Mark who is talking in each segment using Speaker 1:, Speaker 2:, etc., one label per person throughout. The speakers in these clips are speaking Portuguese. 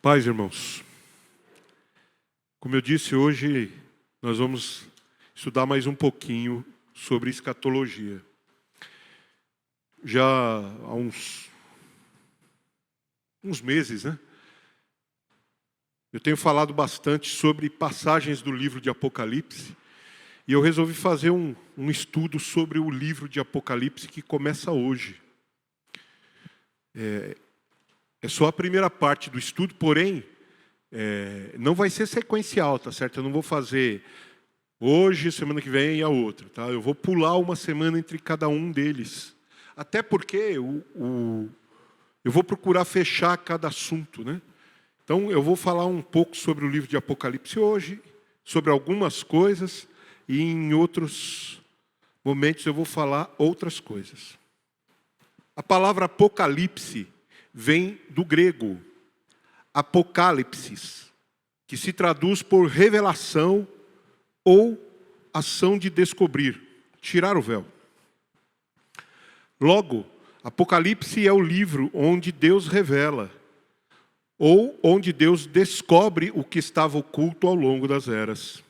Speaker 1: Paz, irmãos. Como eu disse, hoje nós vamos estudar mais um pouquinho sobre escatologia. Já há uns meses, eu tenho falado bastante sobre passagens do livro de Apocalipse, e eu resolvi fazer um estudo sobre o livro de Apocalipse que começa hoje. É só a primeira parte do estudo, porém, não vai ser sequencial, tá certo? Eu não vou fazer hoje, semana que vem e a outra, tá? Eu vou pular uma semana entre cada um deles. Até porque eu vou procurar fechar cada assunto, né? Então, eu vou falar um pouco sobre o livro de Apocalipse hoje, sobre algumas coisas, e em outros momentos eu vou falar outras coisas. A palavra Apocalipse vem do grego apocalipsis, que se traduz por revelação ou ação de descobrir, tirar o véu. Logo, Apocalipse é o livro onde Deus revela, ou onde Deus descobre o que estava oculto ao longo das eras.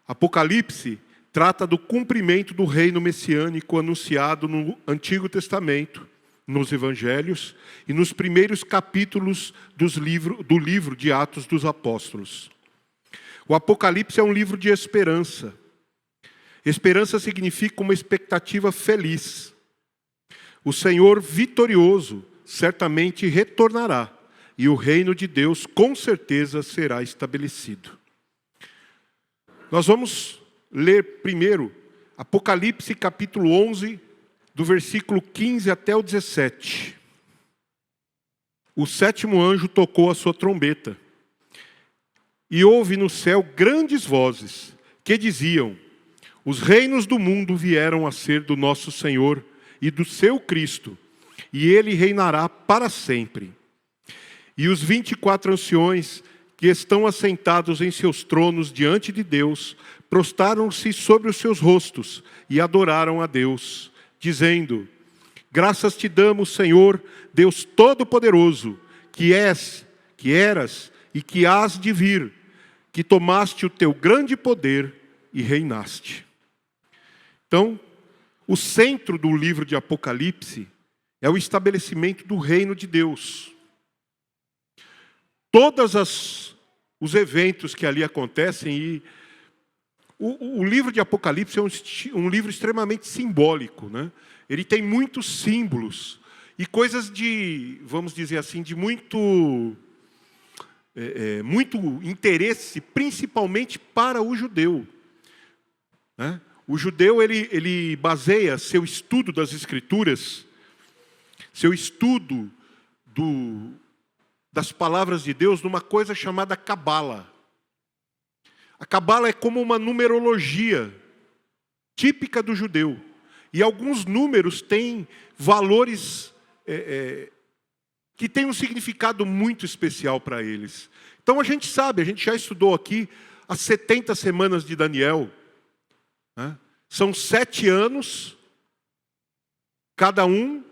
Speaker 1: Apocalipse trata do cumprimento do reino messiânico anunciado no Antigo Testamento, nos Evangelhos e nos primeiros capítulos do livro de Atos dos Apóstolos. O Apocalipse é um livro de esperança. Esperança significa uma expectativa feliz. O Senhor vitorioso certamente retornará e o reino de Deus com certeza será estabelecido. Nós vamos ler primeiro Apocalipse capítulo 11, do versículo 15 até o 17. O sétimo anjo tocou a sua trombeta, e houve no céu grandes vozes, que diziam: os reinos do mundo vieram a ser do nosso Senhor e do seu Cristo, e ele reinará para sempre. E os 24 anciões, que estão assentados em seus tronos diante de Deus, prostaram-se sobre os seus rostos e adoraram a Deus, dizendo: graças te damos, Senhor, Deus Todo-Poderoso, que és, que eras e que hás de vir, que tomaste o teu grande poder e reinaste. Então, o centro do livro de Apocalipse é o estabelecimento do reino de Deus. Todos os eventos que ali acontecem, e o livro de Apocalipse é um livro extremamente simbólico, né? Ele tem muitos símbolos e coisas de, vamos dizer assim, de muito interesse, principalmente para o judeu, né? O judeu ele baseia seu estudo das Escrituras, seu estudo das palavras de Deus numa coisa chamada Cabala. A Cabala é como uma numerologia típica do judeu. E alguns números têm valores que têm um significado muito especial para eles. Então a gente sabe, a gente já estudou aqui as 70 semanas de Daniel, né? São 7 anos, cada um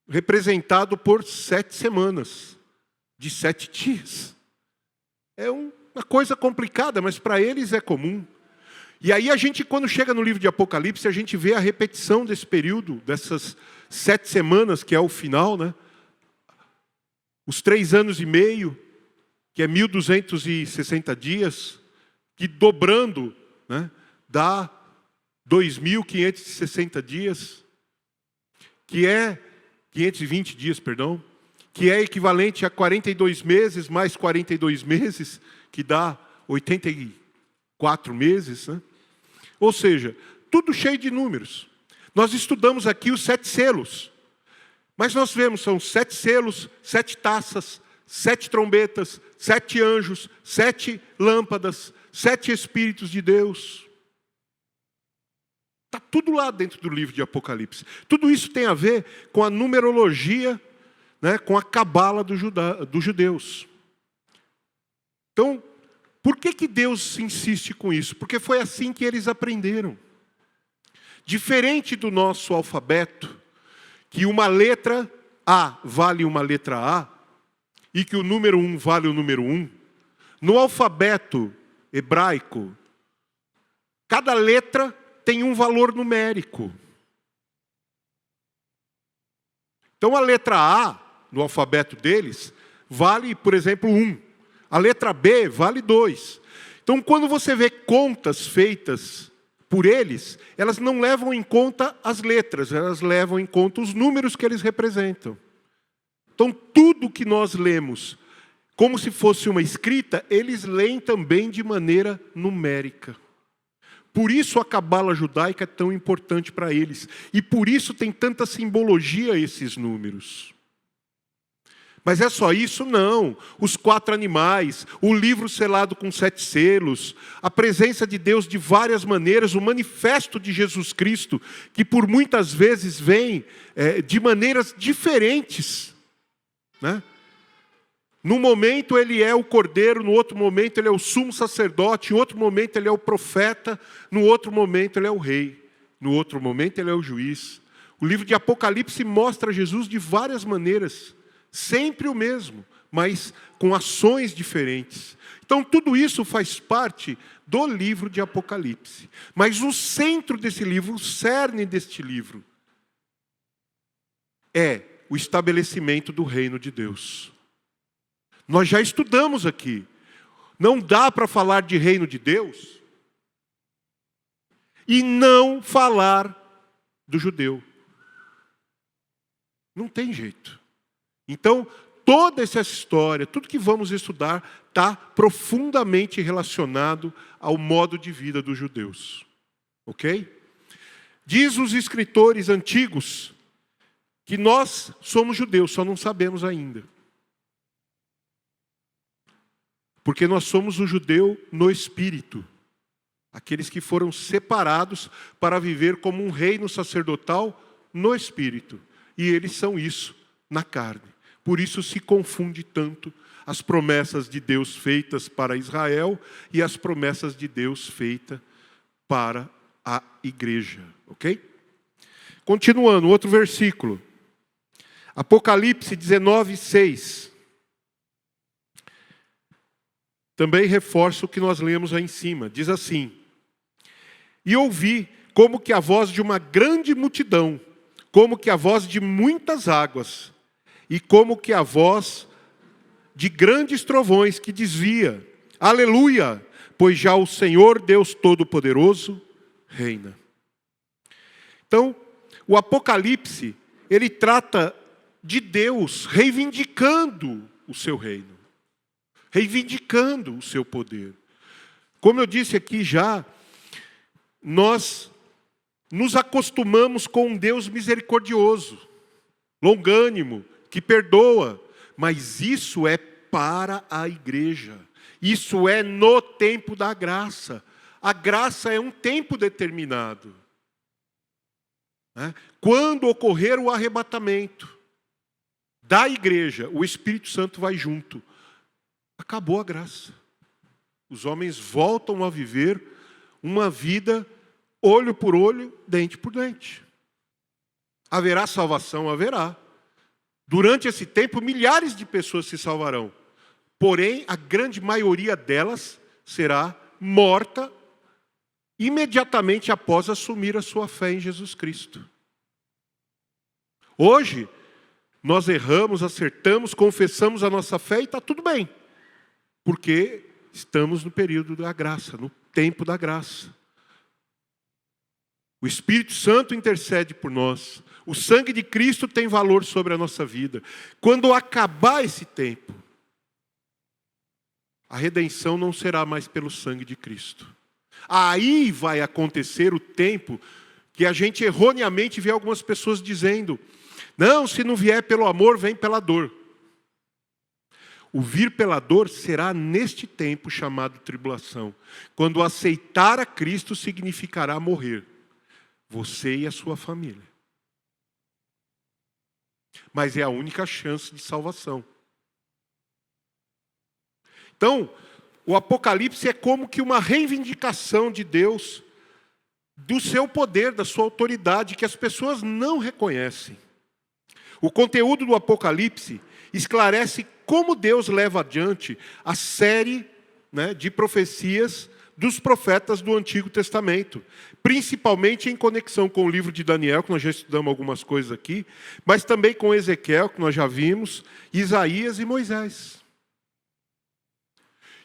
Speaker 1: representado por 7 semanas, de 7 dias. É uma coisa complicada, mas para eles é comum. E aí a gente, quando chega no livro de Apocalipse, a gente vê a repetição desse período, dessas 7 semanas, que é o final, né? Os 3 anos e meio, que é 1260 dias, que dobrando, né, dá 2560 dias, que é 520 dias, perdão, que é equivalente a 42 meses, mais 42 meses, que dá 84 meses, né? Ou seja, tudo cheio de números. Nós estudamos aqui os 7 selos, mas nós vemos, são 7 selos, 7 taças, 7 trombetas, 7 anjos, 7 lâmpadas, 7 Espíritos de Deus. Está tudo lá dentro do livro de Apocalipse. Tudo isso tem a ver com a numerologia, né, com a cabala dos judeus. Então, por que Deus insiste com isso? Porque foi assim que eles aprenderam. Diferente do nosso alfabeto, que uma letra A vale uma letra A, e que o número 1 vale o número 1, no alfabeto hebraico, cada letra tem um valor numérico. Então a letra A, no alfabeto deles, vale, por exemplo, 1. A letra B vale 2. Então quando você vê contas feitas por eles, elas não levam em conta as letras, elas levam em conta os números que eles representam. Então tudo que nós lemos como se fosse uma escrita, eles leem também de maneira numérica. Por isso a cabala judaica é tão importante para eles. E por isso tem tanta simbologia esses números. Mas é só isso? Não. Os 4 animais, o livro selado com 7 selos, a presença de Deus de várias maneiras, o manifesto de Jesus Cristo, que por muitas vezes vem de maneiras diferentes, né? Num momento ele é o cordeiro, no outro momento ele é o sumo sacerdote, em outro momento ele é o profeta, no outro momento ele é o rei, no outro momento ele é o juiz. O livro de Apocalipse mostra Jesus de várias maneiras, sempre o mesmo, mas com ações diferentes. Então tudo isso faz parte do livro de Apocalipse. Mas o centro desse livro, o cerne deste livro, é o estabelecimento do reino de Deus. Nós já estudamos aqui. Não dá para falar de reino de Deus e não falar do judeu. Não tem jeito. Então, toda essa história, tudo que vamos estudar, está profundamente relacionado ao modo de vida dos judeus. Ok? Diz os escritores antigos que nós somos judeus, só não sabemos ainda. Porque nós somos o judeu no espírito. Aqueles que foram separados para viver como um reino sacerdotal no espírito. E eles são isso na carne. Por isso se confunde tanto as promessas de Deus feitas para Israel e as promessas de Deus feitas para a igreja. Ok? Continuando, outro versículo. Apocalipse 19, 6. Também reforça o que nós lemos aí em cima. Diz assim: e ouvi como que a voz de uma grande multidão, como que a voz de muitas águas, e como que a voz de grandes trovões que dizia: aleluia, pois já o Senhor Deus Todo-Poderoso reina. Então, o Apocalipse, ele trata de Deus reivindicando o seu reino. Reivindicando o seu poder. Como eu disse aqui já, nós nos acostumamos com um Deus misericordioso, longânimo, que perdoa, mas isso é para a igreja. Isso é no tempo da graça. A graça é um tempo determinado. Quando ocorrer o arrebatamento da igreja, o Espírito Santo vai junto. Acabou a graça. Os homens voltam a viver uma vida olho por olho, dente por dente. Haverá salvação? Haverá. Durante esse tempo, milhares de pessoas se salvarão. Porém, a grande maioria delas será morta imediatamente após assumir a sua fé em Jesus Cristo. Hoje, nós erramos, acertamos, confessamos a nossa fé e está tudo bem. Porque estamos no período da graça, no tempo da graça. O Espírito Santo intercede por nós. O sangue de Cristo tem valor sobre a nossa vida. Quando acabar esse tempo, a redenção não será mais pelo sangue de Cristo. Aí vai acontecer o tempo que a gente erroneamente vê algumas pessoas dizendo: não, se não vier pelo amor, vem pela dor. O vir pela dor será neste tempo chamado tribulação. Quando aceitar a Cristo significará morrer. Você e a sua família. Mas é a única chance de salvação. Então, o Apocalipse é como que uma reivindicação de Deus, do seu poder, da sua autoridade, que as pessoas não reconhecem. O conteúdo do Apocalipse esclarece como Deus leva adiante a série, de profecias dos profetas do Antigo Testamento, principalmente em conexão com o livro de Daniel, que nós já estudamos algumas coisas aqui, mas também com Ezequiel, que nós já vimos, Isaías e Moisés.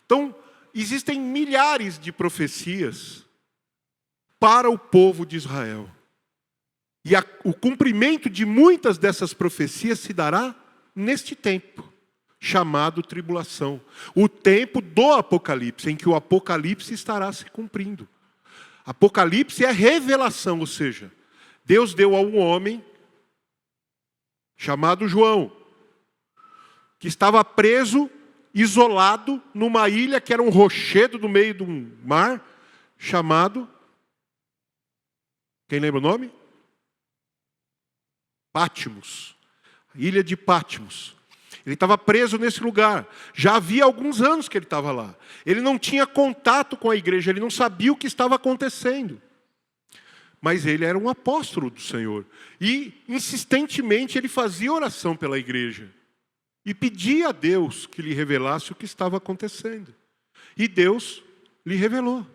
Speaker 1: Então, existem milhares de profecias para o povo de Israel. E o cumprimento de muitas dessas profecias se dará neste tempo, chamado tribulação. O tempo do Apocalipse, em que o Apocalipse estará se cumprindo. Apocalipse é revelação, ou seja, Deus deu a um homem chamado João, que estava preso, isolado, numa ilha que era um rochedo no meio de um mar, chamado... Quem lembra o nome? Patmos. Ilha de Patmos. Ele estava preso nesse lugar. Já havia alguns anos que ele estava lá. Ele não tinha contato com a igreja, ele não sabia o que estava acontecendo. Mas ele era um apóstolo do Senhor. E, insistentemente, ele fazia oração pela igreja. E pedia a Deus que lhe revelasse o que estava acontecendo. E Deus lhe revelou.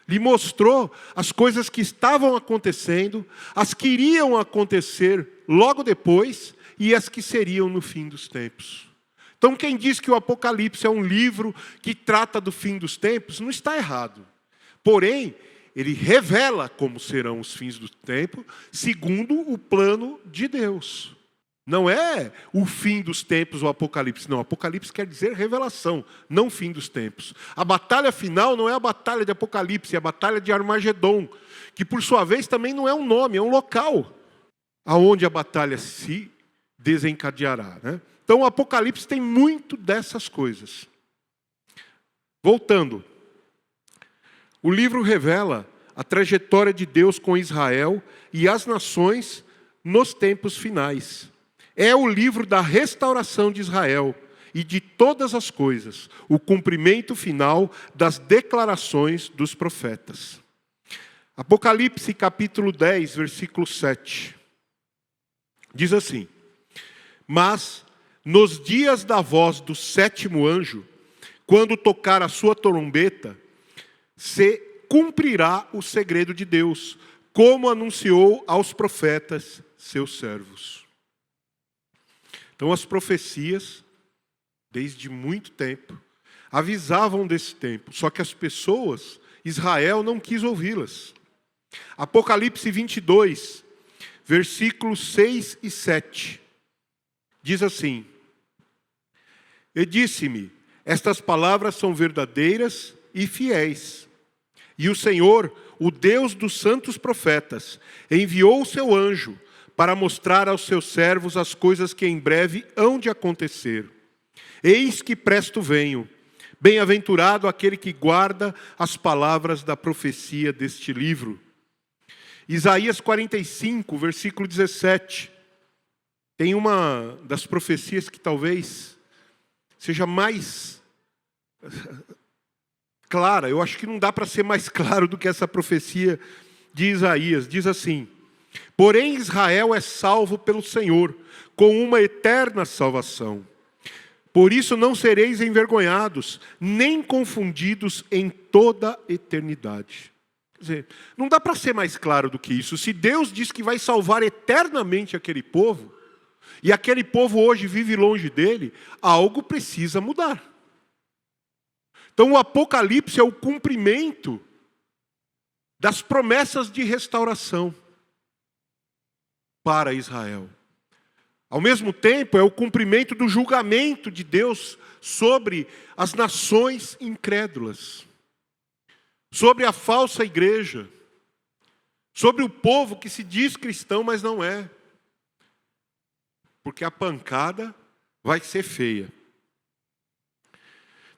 Speaker 1: Lhe mostrou as coisas que estavam acontecendo, as que iriam acontecer logo depois e as que seriam no fim dos tempos. Então, quem diz que o Apocalipse é um livro que trata do fim dos tempos, não está errado. Porém, ele revela como serão os fins do tempo, segundo o plano de Deus. Não é o fim dos tempos o Apocalipse, não. Apocalipse quer dizer revelação, não fim dos tempos. A batalha final não é a batalha de Apocalipse, é a batalha de Armagedon, que por sua vez também não é um nome, é um local aonde a batalha se desencadeará. Então o Apocalipse tem muito dessas coisas. Voltando, o livro revela a trajetória de Deus com Israel e as nações nos tempos finais. É o livro da restauração de Israel e de todas as coisas, o cumprimento final das declarações dos profetas. Apocalipse capítulo 10, versículo 7. Diz assim: mas nos dias da voz do sétimo anjo, quando tocar a sua trombeta, se cumprirá o segredo de Deus, como anunciou aos profetas, seus servos. Então as profecias, desde muito tempo, avisavam desse tempo, só que as pessoas, Israel não quis ouvi-las. Apocalipse 22, versículos 6 e 7, diz assim: e disse-me, estas palavras são verdadeiras e fiéis. E o Senhor, o Deus dos santos profetas, enviou o seu anjo para mostrar aos seus servos as coisas que em breve hão de acontecer. Eis que presto venho. Bem-aventurado aquele que guarda as palavras da profecia deste livro. Isaías 45, versículo 17. Tem uma das profecias que talvez seja mais clara. Eu acho que não dá para ser mais claro do que essa profecia de Isaías. Diz assim: porém Israel é salvo pelo Senhor, com uma eterna salvação. Por isso não sereis envergonhados, nem confundidos em toda a eternidade. Quer dizer, não dá para ser mais claro do que isso. Se Deus diz que vai salvar eternamente aquele povo, e aquele povo hoje vive longe dele, algo precisa mudar. Então o Apocalipse é o cumprimento das promessas de restauração para Israel. Ao mesmo tempo, é o cumprimento do julgamento de Deus sobre as nações incrédulas, sobre a falsa igreja, sobre o povo que se diz cristão, mas não é. Porque a pancada vai ser feia.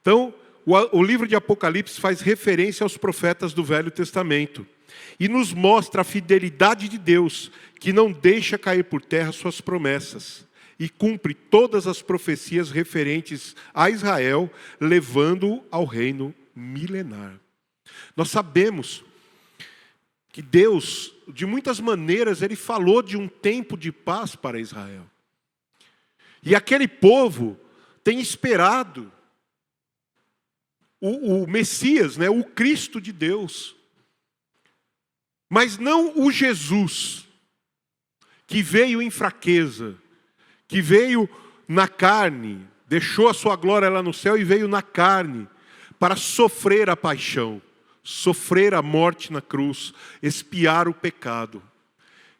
Speaker 1: Então, o livro de Apocalipse faz referência aos profetas do Velho Testamento e nos mostra a fidelidade de Deus, que não deixa cair por terra suas promessas e cumpre todas as profecias referentes a Israel, levando-o ao reino milenar. Nós sabemos que Deus, de muitas maneiras, Ele falou de um tempo de paz para Israel. E aquele povo tem esperado o Messias, né, o Cristo de Deus. Mas não o Jesus, que veio em fraqueza, que veio na carne, deixou a sua glória lá no céu e veio na carne para sofrer a paixão, sofrer a morte na cruz, expiar o pecado.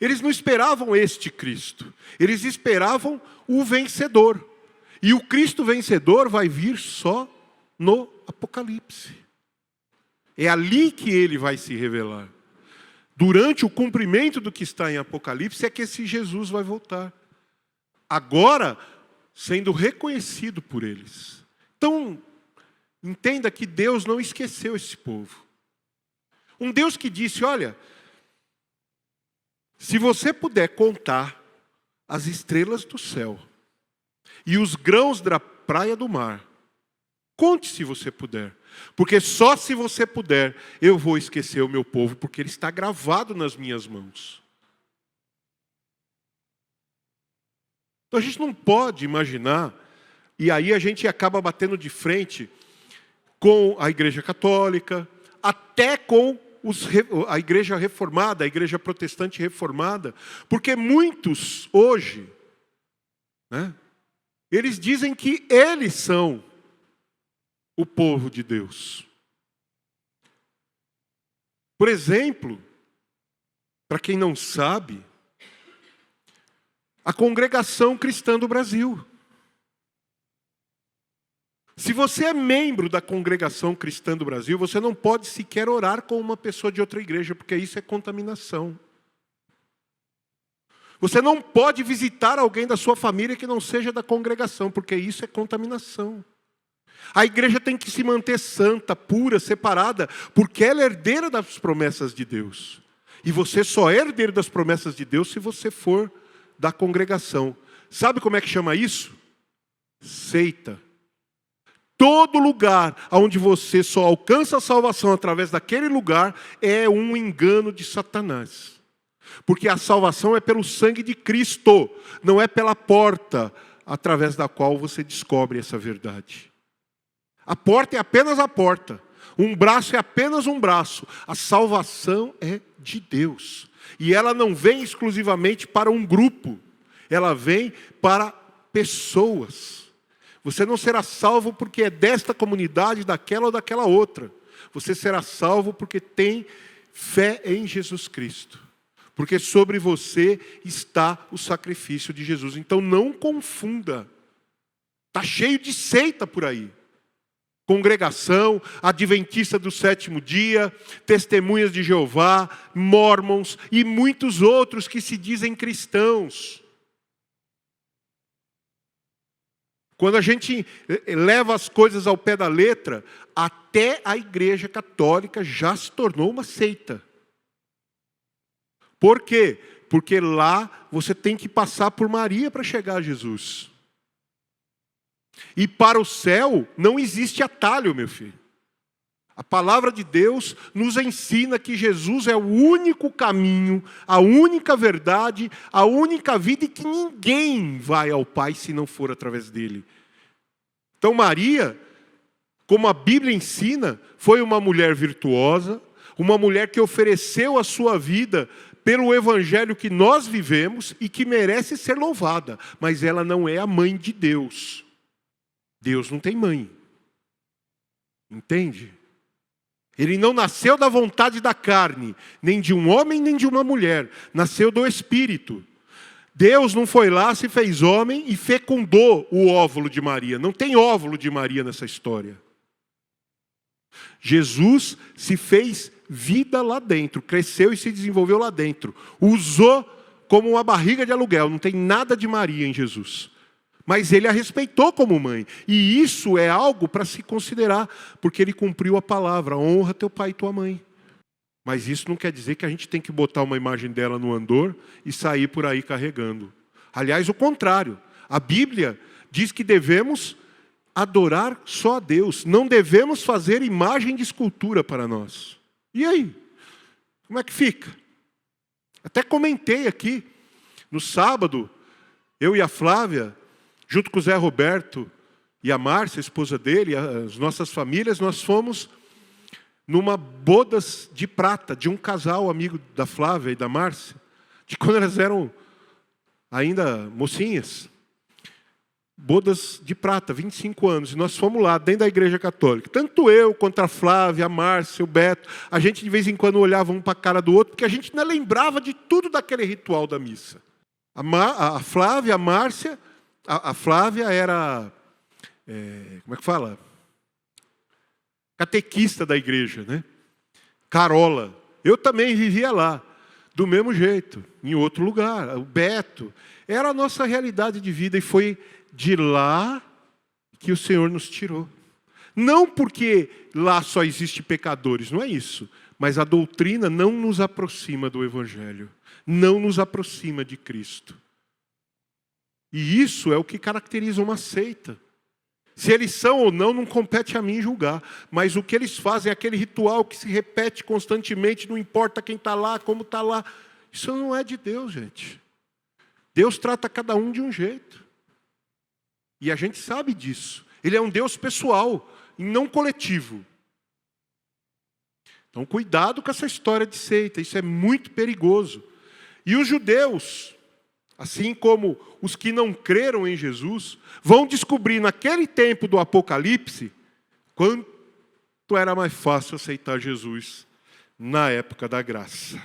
Speaker 1: Eles não esperavam este Cristo, eles esperavam o vencedor. E o Cristo vencedor vai vir só no Apocalipse. É ali que ele vai se revelar. Durante o cumprimento do que está em Apocalipse é que esse Jesus vai voltar. Agora, sendo reconhecido por eles. Então, entenda que Deus não esqueceu esse povo. Um Deus que disse, olha, se você puder contar as estrelas do céu e os grãos da praia do mar, conte se você puder. Porque só se você puder, eu vou esquecer o meu povo, porque ele está gravado nas minhas mãos. Então a gente não pode imaginar, e aí a gente acaba batendo de frente com a Igreja Católica, até com a Igreja Reformada, a Igreja Protestante Reformada, porque muitos hoje, né, eles dizem que eles são o povo de Deus. Por exemplo, para quem não sabe, a Congregação Cristã do Brasil. Se você é membro da Congregação Cristã do Brasil, você não pode sequer orar com uma pessoa de outra igreja, porque isso é contaminação. Você não pode visitar alguém da sua família que não seja da congregação, porque isso é contaminação. A igreja tem que se manter santa, pura, separada, porque ela é herdeira das promessas de Deus. E você só é herdeiro das promessas de Deus se você for da congregação. Sabe como é que chama isso? Seita. Todo lugar onde você só alcança a salvação através daquele lugar é um engano de Satanás. Porque a salvação é pelo sangue de Cristo, não é pela porta através da qual você descobre essa verdade. A porta é apenas a porta. Um braço é apenas um braço. A salvação é de Deus. E ela não vem exclusivamente para um grupo. Ela vem para pessoas. Você não será salvo porque é desta comunidade, daquela ou daquela outra. Você será salvo porque tem fé em Jesus Cristo. Porque sobre você está o sacrifício de Jesus. Então não confunda. Está cheio de seita por aí. Congregação, Adventista do Sétimo Dia, Testemunhas de Jeová, Mormons e muitos outros que se dizem cristãos. Quando a gente leva as coisas ao pé da letra, até a Igreja Católica já se tornou uma seita. Por quê? Porque lá você tem que passar por Maria para chegar a Jesus. E para o céu não existe atalho, meu filho. A palavra de Deus nos ensina que Jesus é o único caminho, a única verdade, a única vida e que ninguém vai ao Pai se não for através dele. Então Maria, como a Bíblia ensina, foi uma mulher virtuosa, uma mulher que ofereceu a sua vida pelo evangelho que nós vivemos e que merece ser louvada, mas ela não é a mãe de Deus. Deus não tem mãe. Entende? Ele não nasceu da vontade da carne, nem de um homem, nem de uma mulher. Nasceu do Espírito. Deus não foi lá, se fez homem e fecundou o óvulo de Maria. Não tem óvulo de Maria nessa história. Jesus se fez vida lá dentro, cresceu e se desenvolveu lá dentro. Usou como uma barriga de aluguel, não tem nada de Maria em Jesus. Mas ele a respeitou como mãe. E isso é algo para se considerar, porque ele cumpriu a palavra, honra teu pai e tua mãe. Mas isso não quer dizer que a gente tem que botar uma imagem dela no andor e sair por aí carregando. Aliás, o contrário. A Bíblia diz que devemos adorar só a Deus. Não devemos fazer imagem de escultura para nós. E aí? Como é que fica? Até comentei aqui, no sábado, eu e a Flávia, junto com o Zé Roberto e a Márcia, a esposa dele, as nossas famílias, nós fomos numa bodas de prata de um casal amigo da Flávia e da Márcia, de quando elas eram ainda mocinhas. Bodas de prata, 25 anos. E nós fomos lá, dentro da igreja católica. Tanto eu, quanto a Flávia, a Márcia, o Beto, a gente de vez em quando olhava um para a cara do outro, porque a gente não lembrava de tudo daquele ritual da missa. A Flávia, a Márcia, a Flávia era, como é que fala? Catequista da igreja, né? Carola. Eu também vivia lá, do mesmo jeito, em outro lugar. O Beto. Era a nossa realidade de vida e foi de lá que o Senhor nos tirou. Não porque lá só existe pecadores, não é isso. Mas a doutrina não nos aproxima do Evangelho. Não nos aproxima de Cristo. E isso é o que caracteriza uma seita. Se eles são ou não compete a mim julgar. Mas o que eles fazem é aquele ritual que se repete constantemente, não importa quem está lá, como está lá. Isso não é de Deus, gente. Deus trata cada um de um jeito. E a gente sabe disso. Ele é um Deus pessoal, e não coletivo. Então, cuidado com essa história de seita. Isso é muito perigoso. E os judeus, assim como os que não creram em Jesus, vão descobrir naquele tempo do Apocalipse quanto era mais fácil aceitar Jesus na época da graça.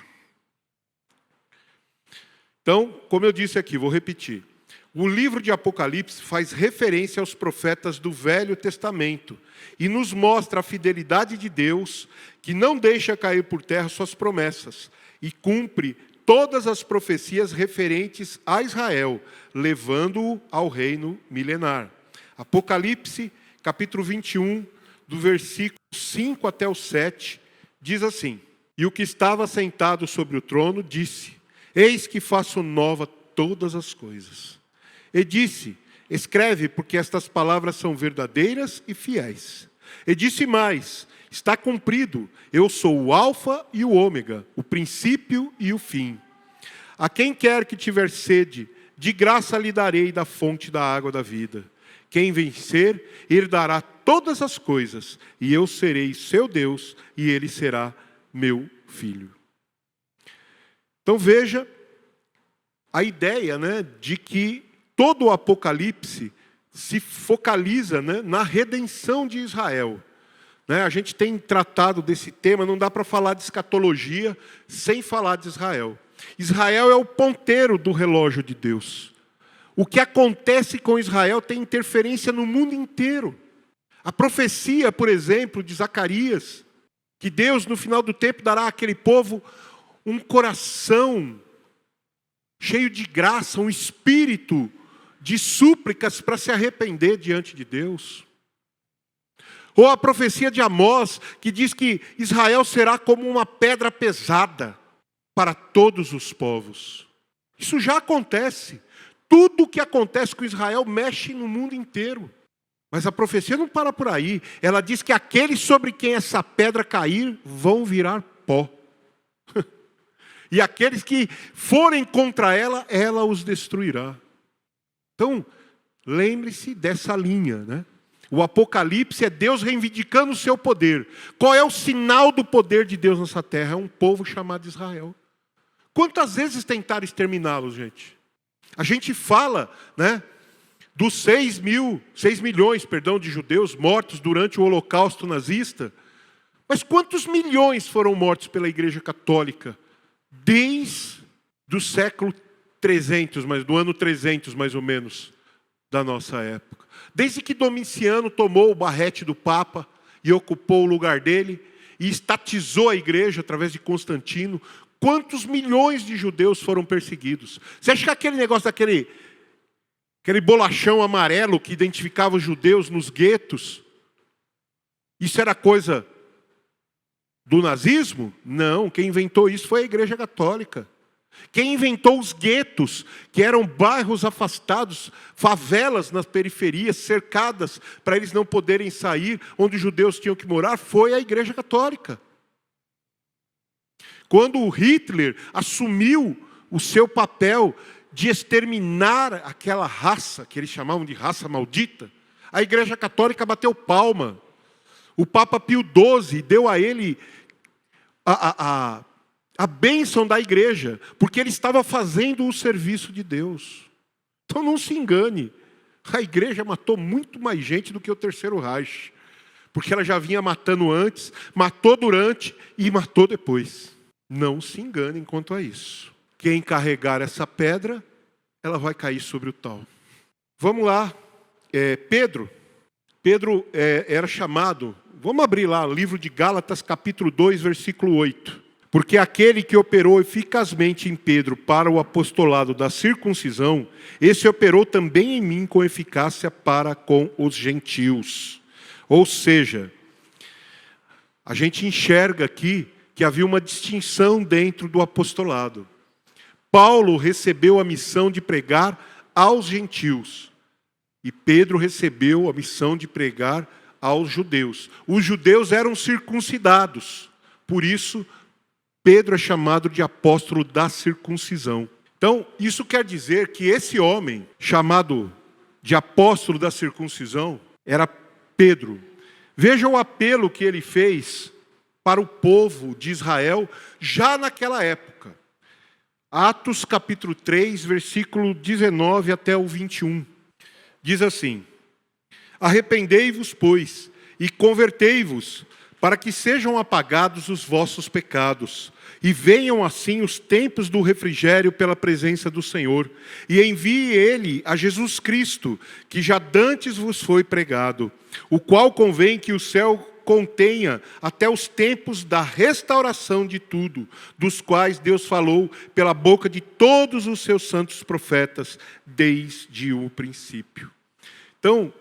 Speaker 1: Então, como eu disse aqui, vou repetir. O livro de Apocalipse faz referência aos profetas do Velho Testamento e nos mostra a fidelidade de Deus, que não deixa cair por terra suas promessas e cumpre todas as profecias referentes a Israel, levando-o ao reino milenar. Apocalipse, capítulo 21, do versículo 5 até o 7, diz assim: E o que estava sentado sobre o trono disse: Eis que faço nova todas as coisas. E disse: Escreve, porque estas palavras são verdadeiras e fiéis. E disse mais: Está cumprido, eu sou o Alfa e o Ômega, o princípio e o fim. A quem quer que tiver sede, de graça lhe darei da fonte da água da vida. Quem vencer, herdará todas as coisas, e eu serei seu Deus, e ele será meu filho. Então veja a ideia, de que todo o Apocalipse se focaliza, na redenção de Israel. A gente tem tratado desse tema, não dá para falar de escatologia sem falar de Israel. Israel é o ponteiro do relógio de Deus. O que acontece com Israel tem interferência no mundo inteiro. A profecia, por exemplo, de Zacarias, que Deus no final do tempo dará àquele povo um coração cheio de graça, um espírito de súplicas para se arrepender diante de Deus. Ou a profecia de Amós, que diz que Israel será como uma pedra pesada para todos os povos. Isso já acontece. Tudo o que acontece com Israel mexe no mundo inteiro. Mas a profecia não para por aí. Ela diz que aqueles sobre quem essa pedra cair vão virar pó. E aqueles que forem contra ela, ela os destruirá. Então, lembre-se dessa linha, O Apocalipse é Deus reivindicando o seu poder. Qual é o sinal do poder de Deus nessa terra? É um povo chamado Israel. Quantas vezes tentaram exterminá-los, gente? A gente fala, dos 6 milhões de judeus mortos durante o Holocausto nazista. Mas quantos milhões foram mortos pela Igreja Católica? Desde o século 300, do ano 300 mais ou menos, da nossa época. Desde que Domiciano tomou o barrete do Papa e ocupou o lugar dele, e estatizou a igreja através de Constantino, quantos milhões de judeus foram perseguidos? Você acha que aquele negócio daquele bolachão amarelo que identificava os judeus nos guetos, isso era coisa do nazismo? Não, quem inventou isso foi a Igreja Católica. Quem inventou os guetos, que eram bairros afastados, favelas nas periferias, cercadas, para eles não poderem sair, onde os judeus tinham que morar, foi a Igreja Católica. Quando o Hitler assumiu o seu papel de exterminar aquela raça, que eles chamavam de raça maldita, a Igreja Católica bateu palma. O Papa Pio XII deu a ele a bênção da igreja, porque ele estava fazendo o serviço de Deus. Então não se engane, a igreja matou muito mais gente do que o Terceiro Reich, porque ela já vinha matando antes, matou durante e matou depois. Não se engane quanto a isso. Quem carregar essa pedra, ela vai cair sobre o tal. Vamos lá, Pedro era chamado, vamos abrir lá o livro de Gálatas capítulo 2, versículo 8. Porque aquele que operou eficazmente em Pedro para o apostolado da circuncisão, esse operou também em mim com eficácia para com os gentios. Ou seja, a gente enxerga aqui que havia uma distinção dentro do apostolado. Paulo recebeu a missão de pregar aos gentios. E Pedro recebeu a missão de pregar aos judeus. Os judeus eram circuncidados. Por isso, Pedro é chamado de apóstolo da circuncisão. Então, isso quer dizer que esse homem, chamado de apóstolo da circuncisão, era Pedro. Veja o apelo que ele fez para o povo de Israel já naquela época. Atos capítulo 3, versículo 19 até o 21. Diz assim: arrependei-vos, pois, e convertei-vos, para que sejam apagados os vossos pecados, e venham assim os tempos do refrigério pela presença do Senhor, e envie Ele a Jesus Cristo, que já dantes vos foi pregado, o qual convém que o céu contenha até os tempos da restauração de tudo, dos quais Deus falou pela boca de todos os seus santos profetas, desde o princípio. Então,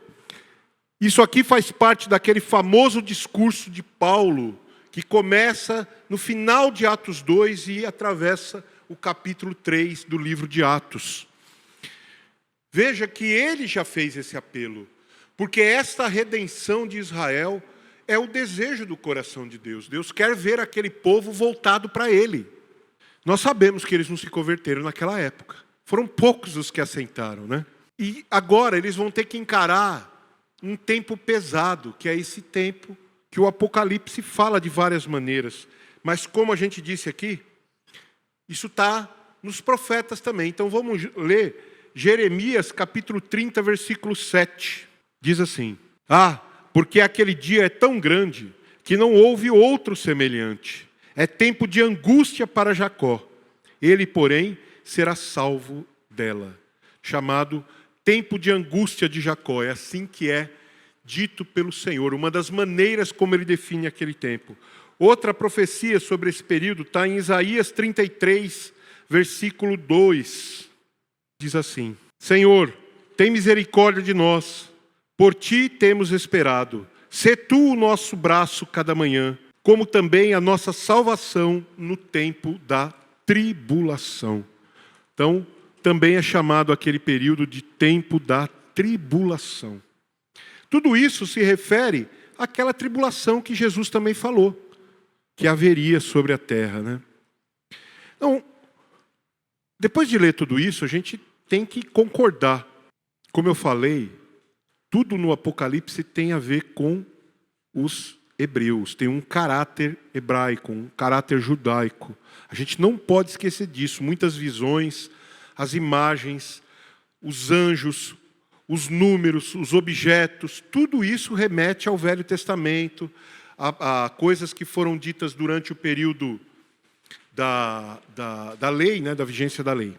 Speaker 1: isso aqui faz parte daquele famoso discurso de Paulo, que começa no final de Atos 2 e atravessa o capítulo 3 do livro de Atos. Veja que ele já fez esse apelo, porque esta redenção de Israel é o desejo do coração de Deus. Deus quer ver aquele povo voltado para Ele. Nós sabemos que eles não se converteram naquela época. Foram poucos os que aceitaram, né? E agora eles vão ter que encarar um tempo pesado, que é esse tempo que o Apocalipse fala de várias maneiras. Mas como a gente disse aqui, isso está nos profetas também. Então vamos ler Jeremias capítulo 30, versículo 7. Diz assim: porque aquele dia é tão grande que não houve outro semelhante. É tempo de angústia para Jacó. Ele, porém, será salvo dela. Chamado tempo de angústia de Jacó. É assim que é dito pelo Senhor. Uma das maneiras como ele define aquele tempo. Outra profecia sobre esse período está em Isaías 33, versículo 2. Diz assim: Senhor, tem misericórdia de nós. Por ti temos esperado. Sê tu o nosso braço cada manhã, como também a nossa salvação no tempo da tribulação. Então, também é chamado aquele período de tempo da tribulação. Tudo isso se refere àquela tribulação que Jesus também falou, que haveria sobre a terra, né? Então, depois de ler tudo isso, a gente tem que concordar. Como eu falei, tudo no Apocalipse tem a ver com os hebreus, tem um caráter hebraico, um caráter judaico. A gente não pode esquecer disso. Muitas visões, as imagens, os anjos, os números, os objetos, tudo isso remete ao Velho Testamento, a coisas que foram ditas durante o período da lei, né, da vigência da lei.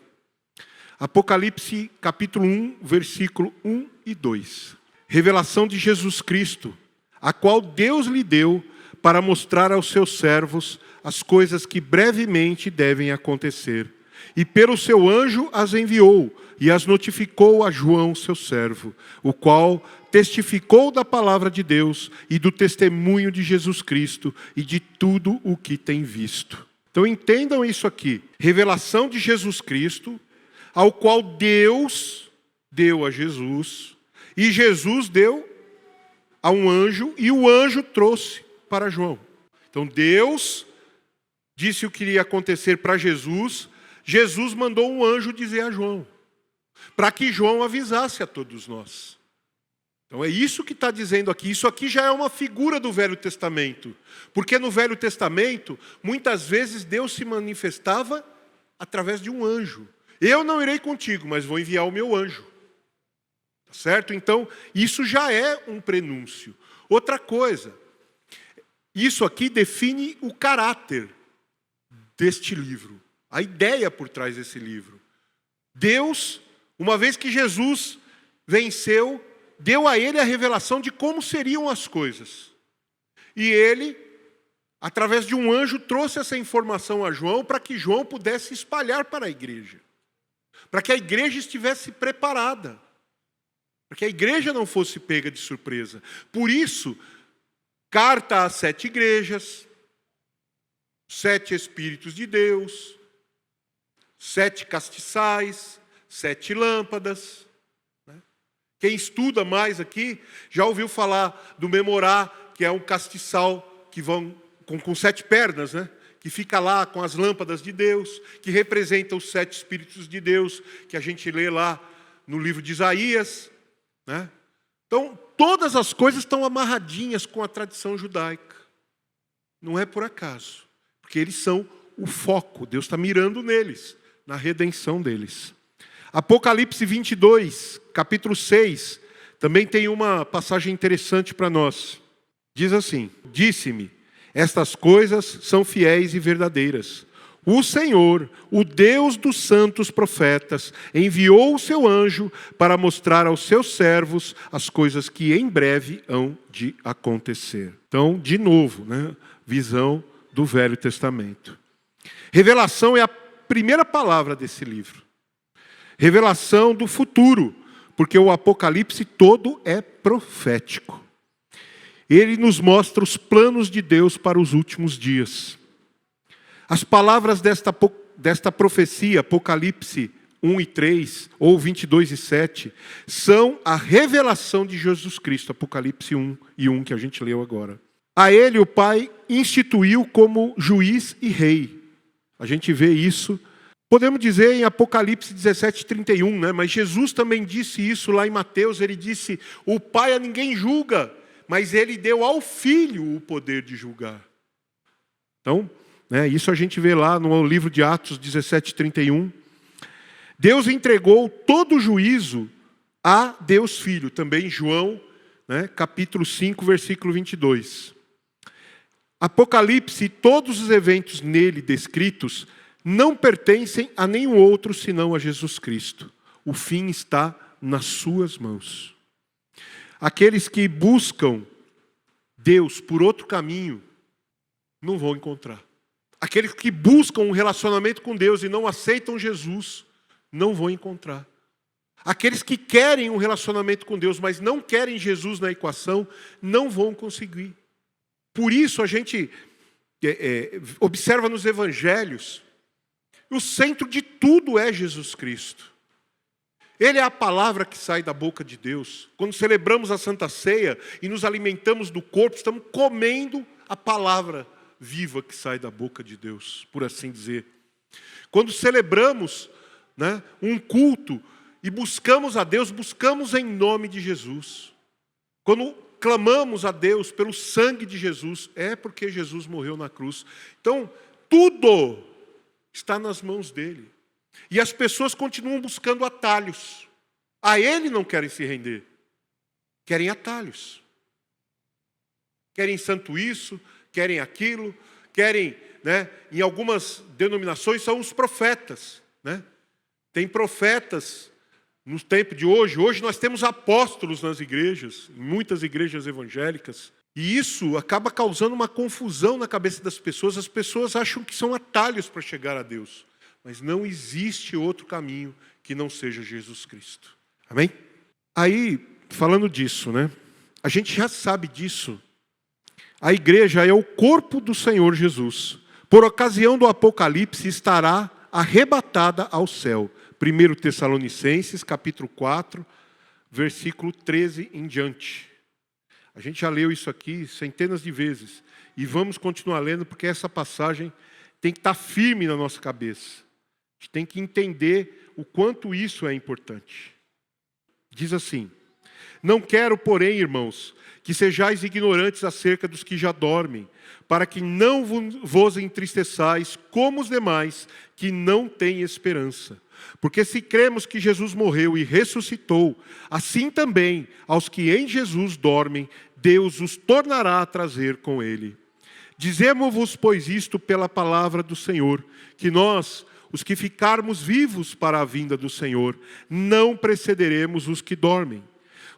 Speaker 1: Apocalipse capítulo 1, versículo 1 e 2. Revelação de Jesus Cristo, a qual Deus lhe deu para mostrar aos seus servos as coisas que brevemente devem acontecer. E pelo seu anjo as enviou e as notificou a João, seu servo, o qual testificou da palavra de Deus e do testemunho de Jesus Cristo e de tudo o que tem visto. Então entendam isso aqui. Revelação de Jesus Cristo, ao qual Deus deu a Jesus, e Jesus deu a um anjo, e o anjo trouxe para João. Então Deus disse o que iria acontecer para Jesus, Jesus mandou um anjo dizer a João, para que João avisasse a todos nós. Então é isso que está dizendo aqui. Isso aqui já é uma figura do Velho Testamento. Porque no Velho Testamento, muitas vezes Deus se manifestava através de um anjo. Eu não irei contigo, mas vou enviar o meu anjo. Tá certo? Então, isso já é um prenúncio. Outra coisa, isso aqui define o caráter deste livro. A ideia por trás desse livro. Deus, uma vez que Jesus venceu, deu a ele a revelação de como seriam as coisas. E ele, através de um anjo, trouxe essa informação a João para que João pudesse espalhar para a igreja. Para que a igreja estivesse preparada. Para que a igreja não fosse pega de surpresa. Por isso, carta às 7 igrejas, 7 Espíritos de Deus, 7 castiçais, 7 lâmpadas. Quem estuda mais aqui, já ouviu falar do memorá, que é um castiçal que vão com 7 pernas, né? Que fica lá com as lâmpadas de Deus, que representa os 7 Espíritos de Deus, que a gente lê lá no livro de Isaías. Né? Então, todas as coisas estão amarradinhas com a tradição judaica. Não é por acaso, porque eles são o foco. Deus está mirando neles, na redenção deles. Apocalipse 22, capítulo 6, também tem uma passagem interessante para nós. Diz assim: disse-me, estas coisas são fiéis e verdadeiras. O Senhor, o Deus dos santos profetas, enviou o seu anjo para mostrar aos seus servos as coisas que em breve hão de acontecer. Então, de novo, né? Visão do Velho Testamento. Revelação é a primeira palavra desse livro. Revelação do futuro, porque o Apocalipse todo é profético. Ele nos mostra os planos de Deus para os últimos dias. As palavras desta profecia, Apocalipse 1 e 3, ou 22 e 7, são a revelação de Jesus Cristo, Apocalipse 1 e 1, que a gente leu agora. A ele o Pai instituiu como juiz e rei. A gente vê isso, podemos dizer em Apocalipse 17, 31, né? Mas Jesus também disse isso lá em Mateus, ele disse, o Pai a ninguém julga, mas ele deu ao Filho o poder de julgar. Então, isso a gente vê lá no livro de Atos 17, 31. Deus entregou todo o juízo a Deus Filho, também em João, capítulo 5, versículo 22. Apocalipse e todos os eventos nele descritos não pertencem a nenhum outro senão a Jesus Cristo. O fim está nas suas mãos. Aqueles que buscam Deus por outro caminho, não vão encontrar. Aqueles que buscam um relacionamento com Deus e não aceitam Jesus, não vão encontrar. Aqueles que querem um relacionamento com Deus, mas não querem Jesus na equação, não vão conseguir. Por isso a gente observa nos evangelhos, o centro de tudo é Jesus Cristo. Ele é a palavra que sai da boca de Deus. Quando celebramos a Santa Ceia e nos alimentamos do corpo, estamos comendo a palavra viva que sai da boca de Deus, por assim dizer. Quando celebramos um culto e buscamos a Deus, buscamos em nome de Jesus. Quando clamamos a Deus pelo sangue de Jesus, é porque Jesus morreu na cruz. Então, tudo está nas mãos dele. E as pessoas continuam buscando atalhos. A ele não querem se render. Querem atalhos. Querem santo isso, querem aquilo, querem, em algumas denominações são os profetas. Tem profetas no tempo de hoje. Hoje nós temos apóstolos nas igrejas, em muitas igrejas evangélicas. E isso acaba causando uma confusão na cabeça das pessoas. As pessoas acham que são atalhos para chegar a Deus. Mas não existe outro caminho que não seja Jesus Cristo. Amém? Aí, falando disso, a gente já sabe disso. A igreja é o corpo do Senhor Jesus. Por ocasião do Apocalipse, estará arrebatada ao céu. 1 Tessalonicenses, capítulo 4, versículo 13 em diante. A gente já leu isso aqui centenas de vezes. E vamos continuar lendo, porque essa passagem tem que estar firme na nossa cabeça. A gente tem que entender o quanto isso é importante. Diz assim: não quero, porém, irmãos, que sejais ignorantes acerca dos que já dormem, para que não vos entristeçais como os demais que não têm esperança. Porque se cremos que Jesus morreu e ressuscitou, assim também aos que em Jesus dormem, Deus os tornará a trazer com ele. Dizemos-vos, pois, isto pela palavra do Senhor, que nós, os que ficarmos vivos para a vinda do Senhor, não precederemos os que dormem.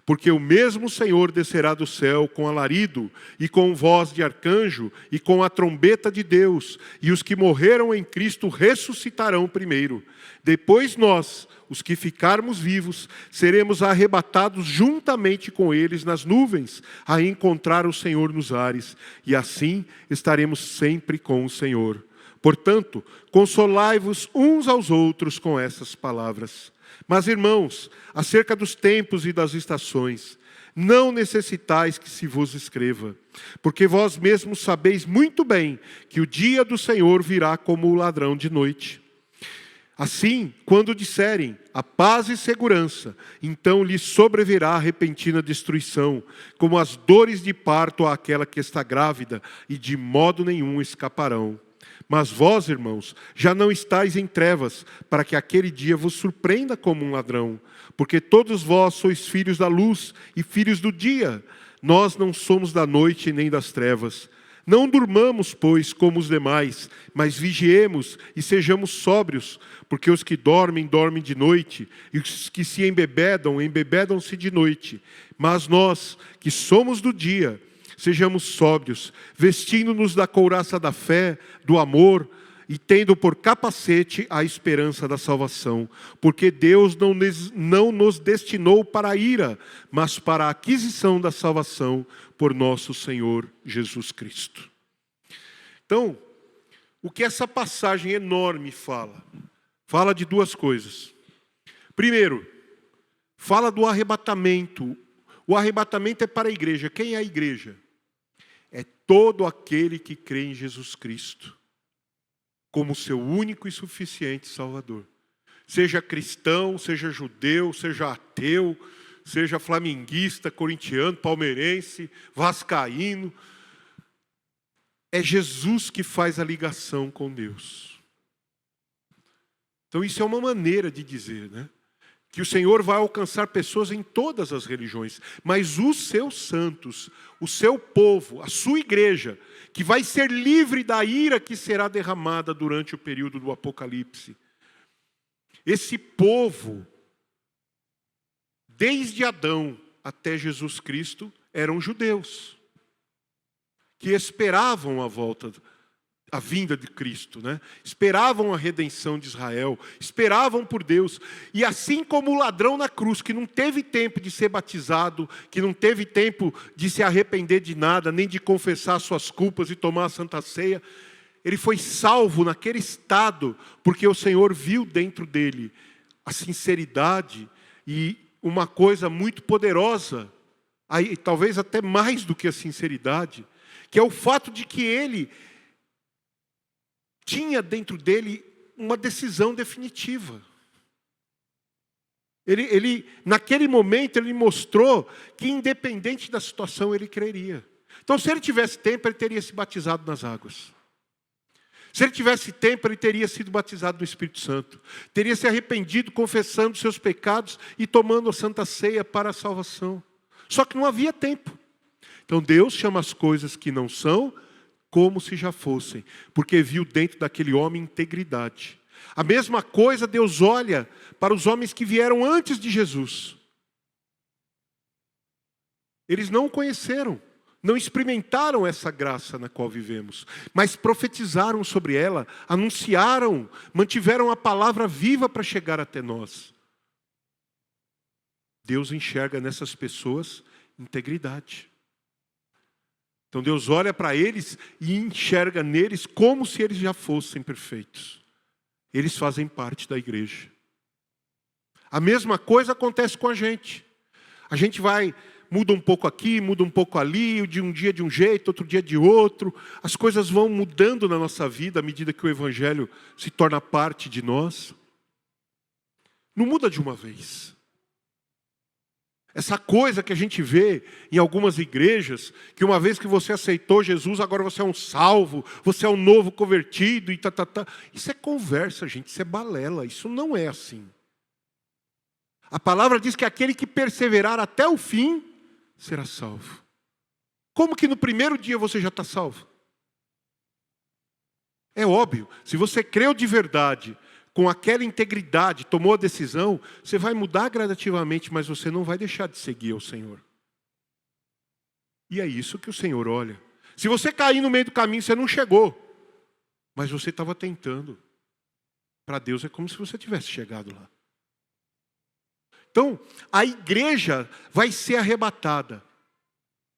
Speaker 1: Porque o mesmo Senhor descerá do céu com alarido, e com voz de arcanjo, e com a trombeta de Deus, e os que morreram em Cristo ressuscitarão primeiro. Depois nós, os que ficarmos vivos, seremos arrebatados juntamente com eles nas nuvens, a encontrar o Senhor nos ares, e assim estaremos sempre com o Senhor. Portanto, consolai-vos uns aos outros com essas palavras. Mas, irmãos, acerca dos tempos e das estações, não necessitais que se vos escreva, porque vós mesmos sabeis muito bem que o dia do Senhor virá como o ladrão de noite. Assim, quando disserem a paz e segurança, então lhes sobrevirá a repentina destruição, como as dores de parto àquela que está grávida, e de modo nenhum escaparão. Mas vós, irmãos, já não estáis em trevas, para que aquele dia vos surpreenda como um ladrão. Porque todos vós sois filhos da luz e filhos do dia. Nós não somos da noite nem das trevas. Não durmamos, pois, como os demais, mas vigiemos e sejamos sóbrios. Porque os que dormem, dormem de noite, e os que se embebedam, embebedam-se de noite. Mas nós, que somos do dia, sejamos sóbrios, vestindo-nos da couraça da fé, do amor, e tendo por capacete a esperança da salvação. Porque Deus não nos destinou para a ira, mas para a aquisição da salvação por nosso Senhor Jesus Cristo. Então, o que essa passagem enorme fala? Fala de duas coisas. Primeiro, fala do arrebatamento. O arrebatamento é para a igreja. Quem é a igreja? É todo aquele que crê em Jesus Cristo como seu único e suficiente Salvador. Seja cristão, seja judeu, seja ateu, seja flamenguista, corintiano, palmeirense, vascaíno. É Jesus que faz a ligação com Deus. Então isso é uma maneira de dizer, né? Que o Senhor vai alcançar pessoas em todas as religiões, mas os seus santos, o seu povo, a sua igreja, que vai ser livre da ira que será derramada durante o período do Apocalipse. Esse povo, desde Adão até Jesus Cristo, eram judeus, que esperavam a vinda de Cristo, né? Esperavam a redenção de Israel, esperavam por Deus. E assim como o ladrão na cruz, que não teve tempo de ser batizado, que não teve tempo de se arrepender de nada, nem de confessar suas culpas e tomar a Santa Ceia, ele foi salvo naquele estado, porque o Senhor viu dentro dele a sinceridade e uma coisa muito poderosa, aí, talvez até mais do que a sinceridade, que é o fato de que ele tinha dentro dele uma decisão definitiva. Naquele momento, ele mostrou que, independente da situação, ele creria. Então, se ele tivesse tempo, ele teria se batizado nas águas. Se ele tivesse tempo, ele teria sido batizado no Espírito Santo. Teria se arrependido, confessando seus pecados e tomando a Santa Ceia para a salvação. Só que não havia tempo. Então, Deus chama as coisas que não são como se já fossem, porque viu dentro daquele homem integridade. A mesma coisa Deus olha para os homens que vieram antes de Jesus. Eles não o conheceram, não experimentaram essa graça na qual vivemos, mas profetizaram sobre ela, anunciaram, mantiveram a palavra viva para chegar até nós. Deus enxerga nessas pessoas integridade. Então Deus olha para eles e enxerga neles como se eles já fossem perfeitos. Eles fazem parte da igreja. A mesma coisa acontece com a gente. A gente vai muda um pouco aqui, muda um pouco ali, de um dia de um jeito, outro dia de outro. As coisas vão mudando na nossa vida à medida que o Evangelho se torna parte de nós. Não muda de uma vez. Essa coisa que a gente vê em algumas igrejas, que uma vez que você aceitou Jesus, agora você é um salvo, você é um novo convertido, e tá. Isso é conversa, gente, isso é balela, isso não é assim. A palavra diz que aquele que perseverar até o fim, será salvo. Como que no primeiro dia você já está salvo? É óbvio, se você creu de verdade, com aquela integridade, tomou a decisão, você vai mudar gradativamente, mas você não vai deixar de seguir ao Senhor. E é isso que o Senhor olha. Se você cair no meio do caminho, você não chegou, mas você estava tentando. Para Deus é como se você tivesse chegado lá. Então, a igreja vai ser arrebatada.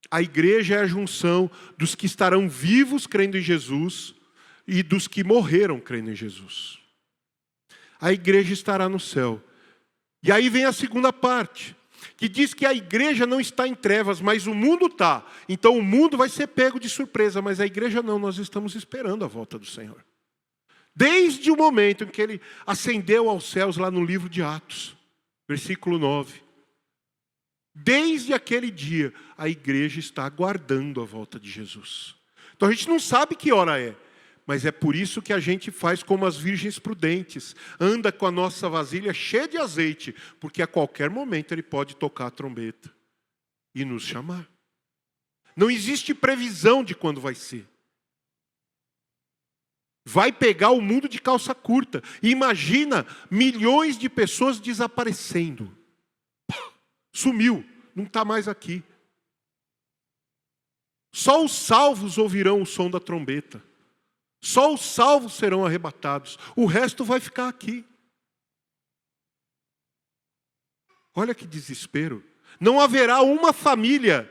Speaker 1: A igreja é a junção dos que estarão vivos crendo em Jesus e dos que morreram crendo em Jesus. A igreja estará no céu. E aí vem a segunda parte, que diz que a igreja não está em trevas, mas o mundo está. Então o mundo vai ser pego de surpresa, mas a igreja não, nós estamos esperando a volta do Senhor. Desde o momento em que ele ascendeu aos céus lá no livro de Atos, versículo 9. Desde aquele dia, a igreja está aguardando a volta de Jesus. Então a gente não sabe que hora é. Mas é por isso que a gente faz como as virgens prudentes. Anda com a nossa vasilha cheia de azeite. Porque a qualquer momento ele pode tocar a trombeta e nos chamar. Não existe previsão de quando vai ser. Vai pegar o mundo de calça curta. Imagina milhões de pessoas desaparecendo. Sumiu, não está mais aqui. Só os salvos ouvirão o som da trombeta. Só os salvos serão arrebatados. O resto vai ficar aqui. Olha que desespero. Não haverá uma família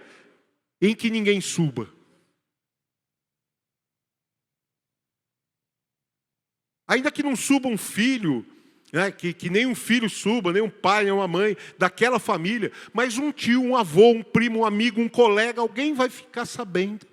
Speaker 1: em que ninguém suba. Ainda que não suba um filho, né, que nem um filho suba, nem um pai, nem uma mãe daquela família, mas um tio, um avô, um primo, um amigo, um colega, alguém vai ficar sabendo.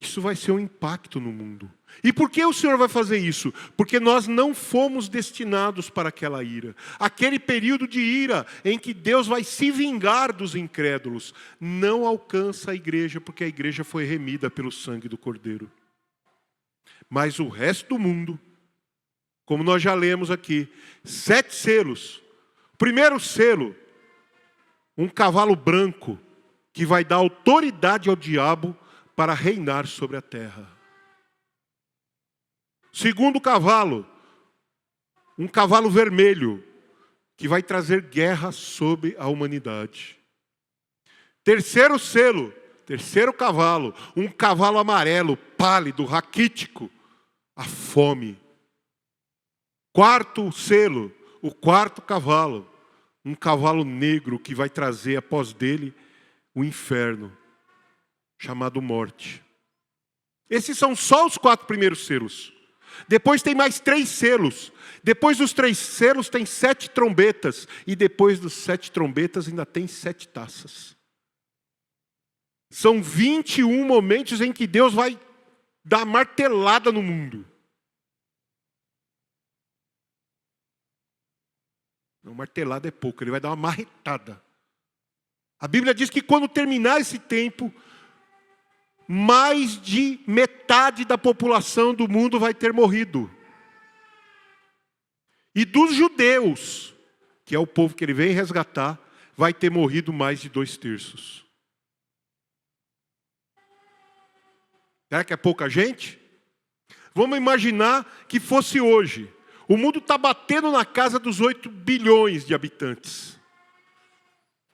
Speaker 1: Isso vai ser um impacto no mundo. E por que o Senhor vai fazer isso? Porque nós não fomos destinados para aquela ira. Aquele período de ira em que Deus vai se vingar dos incrédulos não alcança a igreja, porque a igreja foi remida pelo sangue do Cordeiro. Mas o resto do mundo, como nós já lemos aqui, 7 selos. Primeiro selo, um cavalo branco que vai dar autoridade ao diabo para reinar sobre a terra. Segundo cavalo, um cavalo vermelho, que vai trazer guerra sobre a humanidade. Terceiro selo, terceiro cavalo, um cavalo amarelo, pálido, raquítico, a fome. Quarto selo, o quarto cavalo, um cavalo negro que vai trazer após dele o inferno, chamado morte. Esses são só os 4 primeiros selos. Depois tem mais 3 selos. Depois dos 3 selos tem 7 trombetas. E depois dos 7 trombetas ainda tem 7 taças. São 21 momentos em que Deus vai dar martelada no mundo. Não, martelada é pouco, ele vai dar uma marretada. A Bíblia diz que quando terminar esse tempo, mais de metade da população do mundo vai ter morrido. E dos judeus, que é o povo que ele vem resgatar, vai ter morrido mais de 2/3. Será que é pouca gente? Vamos imaginar que fosse hoje. O mundo está batendo na casa dos 8 bilhões de habitantes.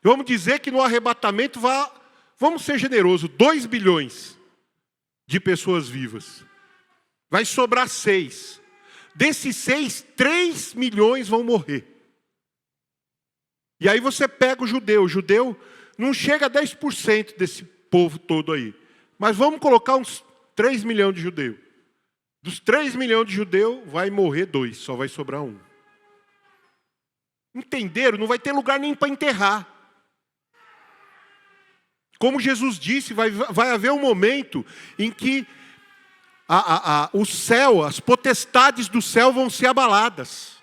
Speaker 1: Vamos dizer que no arrebatamento vamos ser generosos, 2 bilhões de pessoas vivas. Vai sobrar 6. Desses 6, 3 milhões vão morrer. E aí você pega o judeu. O judeu não chega a 10% desse povo todo aí. Mas vamos colocar uns 3 milhões de judeus. Dos 3 milhões de judeus, vai morrer 2, só vai sobrar 1. Entenderam? Não vai ter lugar nem para enterrar. Como Jesus disse, vai haver um momento em que o céu, as potestades do céu vão ser abaladas.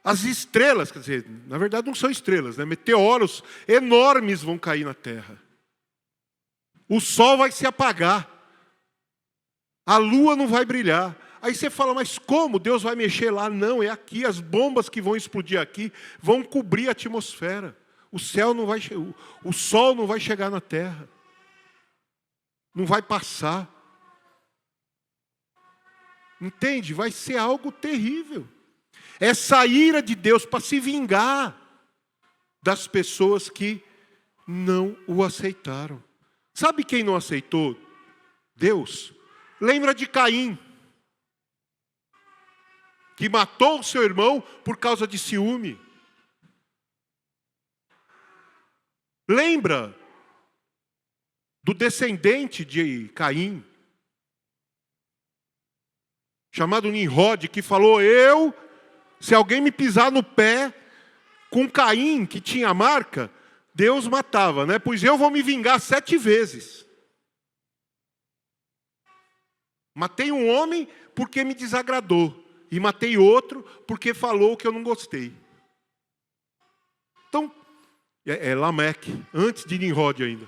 Speaker 1: As estrelas, quer dizer, na verdade não são estrelas, né? Meteoros enormes vão cair na terra. O sol vai se apagar. A lua não vai brilhar. Aí você fala, mas como Deus vai mexer lá? Não, é aqui, as bombas que vão explodir aqui vão cobrir a atmosfera. O sol não vai chegar na terra. Não vai passar. Entende? Vai ser algo terrível. Essa ira de Deus para se vingar das pessoas que não o aceitaram. Sabe quem não aceitou Deus? Lembra de Caim, que matou o seu irmão por causa de ciúme. Lembra do descendente de Caim, chamado Nimrod, que falou, se alguém me pisar no pé, com Caim, que tinha a marca, Deus matava, né? Pois eu vou me vingar 7 vezes. Matei um homem porque me desagradou. E matei outro porque falou que eu não gostei. Então, Lameque, antes de Nimrod ainda.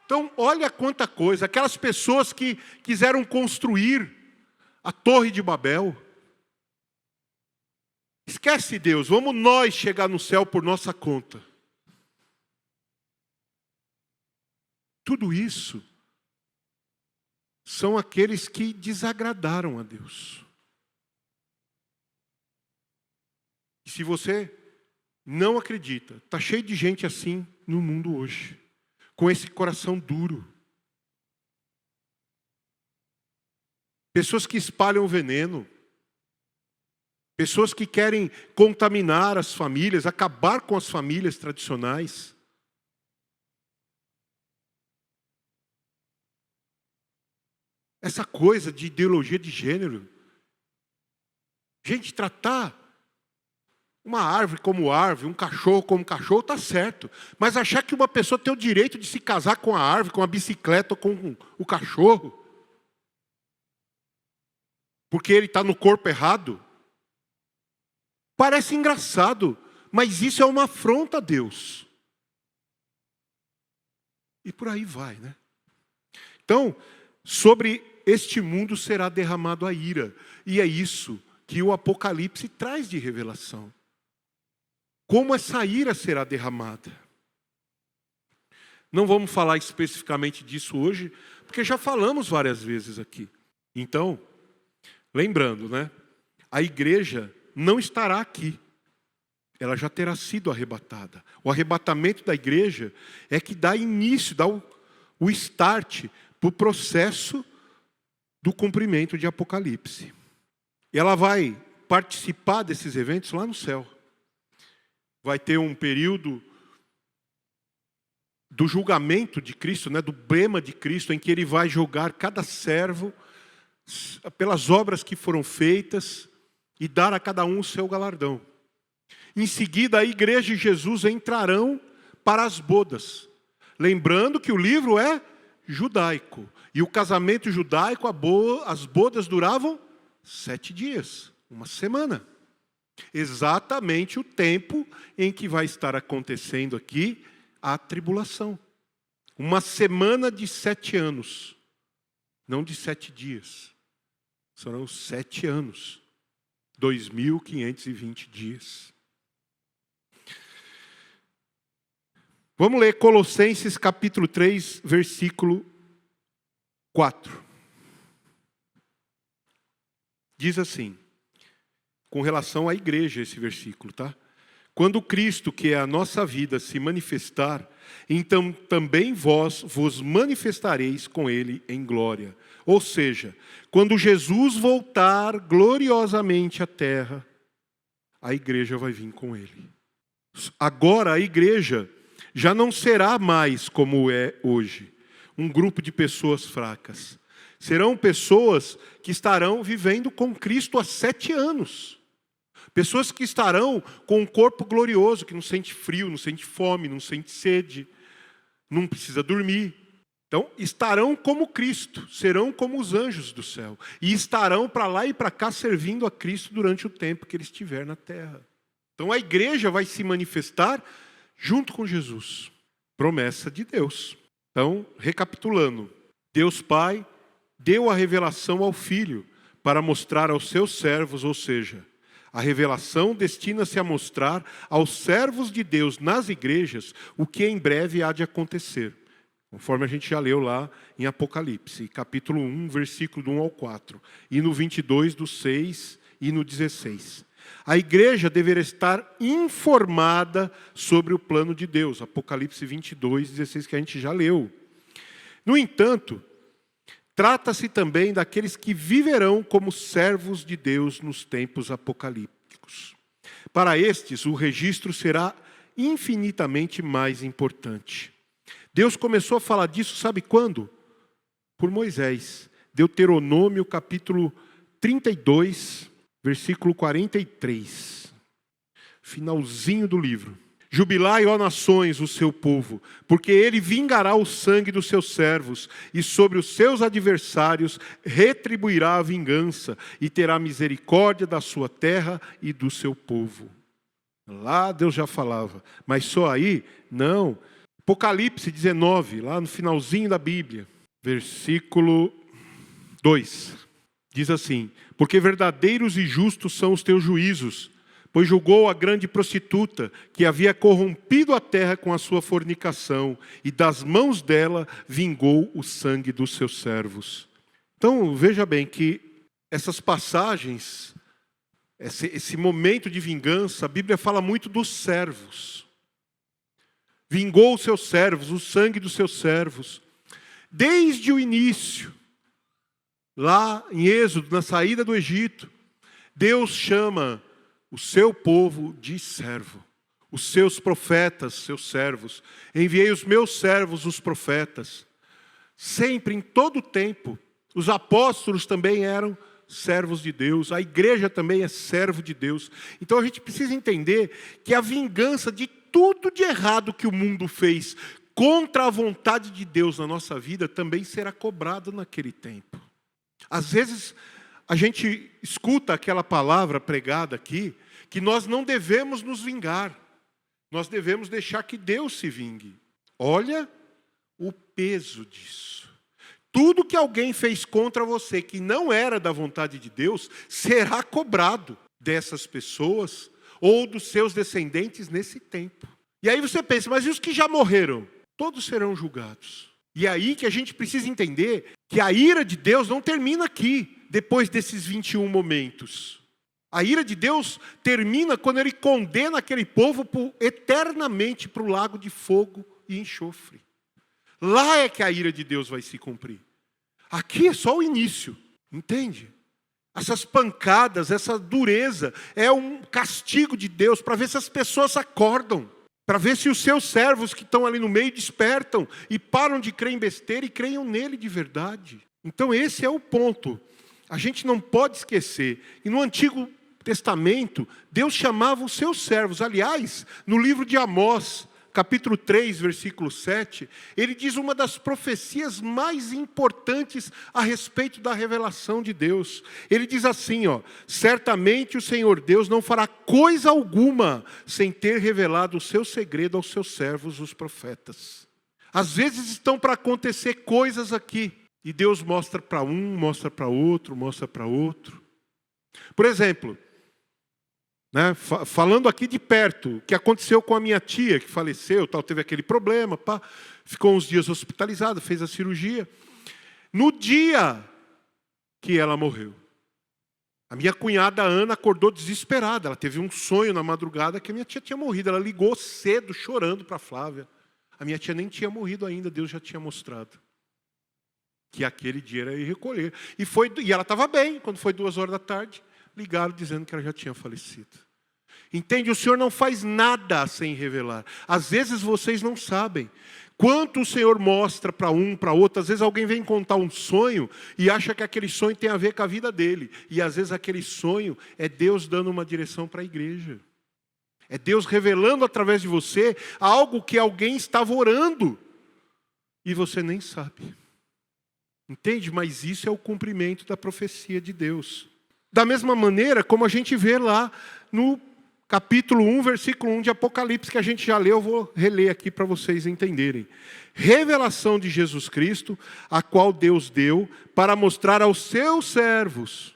Speaker 1: Então, olha quanta coisa. Aquelas pessoas que quiseram construir a Torre de Babel. Esquece Deus, vamos nós chegar no céu por nossa conta. Tudo isso são aqueles que desagradaram a Deus. E se você não acredita, está cheio de gente assim no mundo hoje, com esse coração duro. Pessoas que espalham veneno. Pessoas que querem contaminar as famílias, acabar com as famílias tradicionais. Essa coisa de ideologia de gênero. Gente, tratar uma árvore como árvore, um cachorro como cachorro, está certo. Mas achar que uma pessoa tem o direito de se casar com a árvore, com a bicicleta ou com o cachorro, porque ele está no corpo errado, parece engraçado, mas isso é uma afronta a Deus. E por aí vai, né? Então, sobre este mundo será derramado a ira. E é isso que o Apocalipse traz de revelação. Como essa ira será derramada? Não vamos falar especificamente disso hoje, porque já falamos várias vezes aqui. Então, lembrando, né? A igreja não estará aqui. Ela já terá sido arrebatada. O arrebatamento da igreja é que dá início, dá o start para o processo do cumprimento de Apocalipse. E ela vai participar desses eventos lá no céu. Vai ter um período do julgamento de Cristo, né, do bema de Cristo, em que ele vai julgar cada servo pelas obras que foram feitas e dar a cada um o seu galardão. Em seguida, a igreja e Jesus entrarão para as bodas. Lembrando que o livro é judaico. E o casamento judaico, as bodas duravam 7 dias, uma semana. Exatamente o tempo em que vai estar acontecendo aqui a tribulação. Uma semana de 7 anos. Não de 7 dias. Serão 7 anos. 2.520 dias. Vamos ler Colossenses capítulo 3, versículo 4. Diz assim, com relação à igreja esse versículo, tá? Quando Cristo, que é a nossa vida, se manifestar, então também vós vos manifestareis com Ele em glória. Ou seja, quando Jesus voltar gloriosamente à terra, a igreja vai vir com Ele. Agora a igreja já não será mais como é hoje, um grupo de pessoas fracas. Serão pessoas que estarão vivendo com Cristo há 7 anos. Pessoas que estarão com um corpo glorioso, que não sente frio, não sente fome, não sente sede, não precisa dormir. Então, estarão como Cristo, serão como os anjos do céu. E estarão para lá e para cá servindo a Cristo durante o tempo que ele estiver na terra. Então, a igreja vai se manifestar junto com Jesus. Promessa de Deus. Então, recapitulando. Deus Pai deu a revelação ao Filho para mostrar aos seus servos, ou seja, a revelação destina-se a mostrar aos servos de Deus nas igrejas o que em breve há de acontecer. Conforme a gente já leu lá em Apocalipse, capítulo 1, versículo do 1 ao 4. E no 22, do 6 e no 16. A igreja deverá estar informada sobre o plano de Deus. Apocalipse 22, 16, que a gente já leu. No entanto, trata-se também daqueles que viverão como servos de Deus nos tempos apocalípticos. Para estes, o registro será infinitamente mais importante. Deus começou a falar disso, sabe quando? Por Moisés. Deuteronômio, capítulo 32, versículo 43. Finalzinho do livro. Jubilai, ó nações, o seu povo, porque ele vingará o sangue dos seus servos, e sobre os seus adversários retribuirá a vingança, e terá misericórdia da sua terra e do seu povo. Lá Deus já falava, mas só aí? Não. Apocalipse 19, lá no finalzinho da Bíblia, versículo 2, diz assim: porque verdadeiros e justos são os teus juízos, pois julgou a grande prostituta, que havia corrompido a terra com a sua fornicação, e das mãos dela vingou o sangue dos seus servos. Então, veja bem que essas passagens, esse momento de vingança, a Bíblia fala muito dos servos. Vingou os seus servos, o sangue dos seus servos. Desde o início, lá em Êxodo, na saída do Egito, Deus chama o seu povo de servo. Os seus profetas, seus servos. Enviei os meus servos, os profetas. Sempre, em todo o tempo. Os apóstolos também eram servos de Deus. A igreja também é servo de Deus. Então a gente precisa entender que a vingança de tudo de errado que o mundo fez contra a vontade de Deus na nossa vida também será cobrado naquele tempo. Às vezes a gente escuta aquela palavra pregada aqui, que nós não devemos nos vingar. Nós devemos deixar que Deus se vingue. Olha o peso disso. Tudo que alguém fez contra você que não era da vontade de Deus, será cobrado dessas pessoas ou dos seus descendentes nesse tempo. E aí você pensa, mas e os que já morreram? Todos serão julgados. E é aí que a gente precisa entender que a ira de Deus não termina aqui, depois desses 21 momentos. A ira de Deus termina quando ele condena aquele povo eternamente para o lago de fogo e enxofre. Lá é que a ira de Deus vai se cumprir. Aqui é só o início, entende? Essas pancadas, essa dureza, é um castigo de Deus para ver se as pessoas acordam. Para ver se os seus servos que estão ali no meio despertam e param de crer em besteira e creiam nele de verdade. Então esse é o ponto. A gente não pode esquecer. E no Antigo Testamento, Deus chamava os seus servos. Aliás, no livro de Amós, capítulo 3, versículo 7, ele diz uma das profecias mais importantes a respeito da revelação de Deus. Ele diz assim, certamente o Senhor Deus não fará coisa alguma sem ter revelado o seu segredo aos seus servos, os profetas. Às vezes estão para acontecer coisas aqui, e Deus mostra para um, mostra para outro, mostra para outro. Por exemplo, falando aqui de perto, o que aconteceu com a minha tia, que faleceu, teve aquele problema, ficou uns dias hospitalizada, fez a cirurgia. No dia que ela morreu, a minha cunhada Ana acordou desesperada. Ela teve um sonho na madrugada que a minha tia tinha morrido. Ela ligou cedo, chorando para a Flávia. A minha tia nem tinha morrido ainda, Deus já tinha mostrado que aquele dia era ir recolher. E ela estava bem, quando foi 2h da tarde. Ligaram dizendo que ela já tinha falecido. Entende? O Senhor não faz nada sem revelar. Às vezes vocês não sabem. Quanto o Senhor mostra para um, para outro. Às vezes alguém vem contar um sonho e acha que aquele sonho tem a ver com a vida dele. E às vezes aquele sonho é Deus dando uma direção para a igreja. É Deus revelando através de você algo que alguém estava orando. E você nem sabe. Entende? Mas isso é o cumprimento da profecia de Deus. Da mesma maneira como a gente vê lá no capítulo 1, versículo 1 de Apocalipse, que a gente já leu, eu vou reler aqui para vocês entenderem. Revelação de Jesus Cristo, a qual Deus deu para mostrar aos seus servos.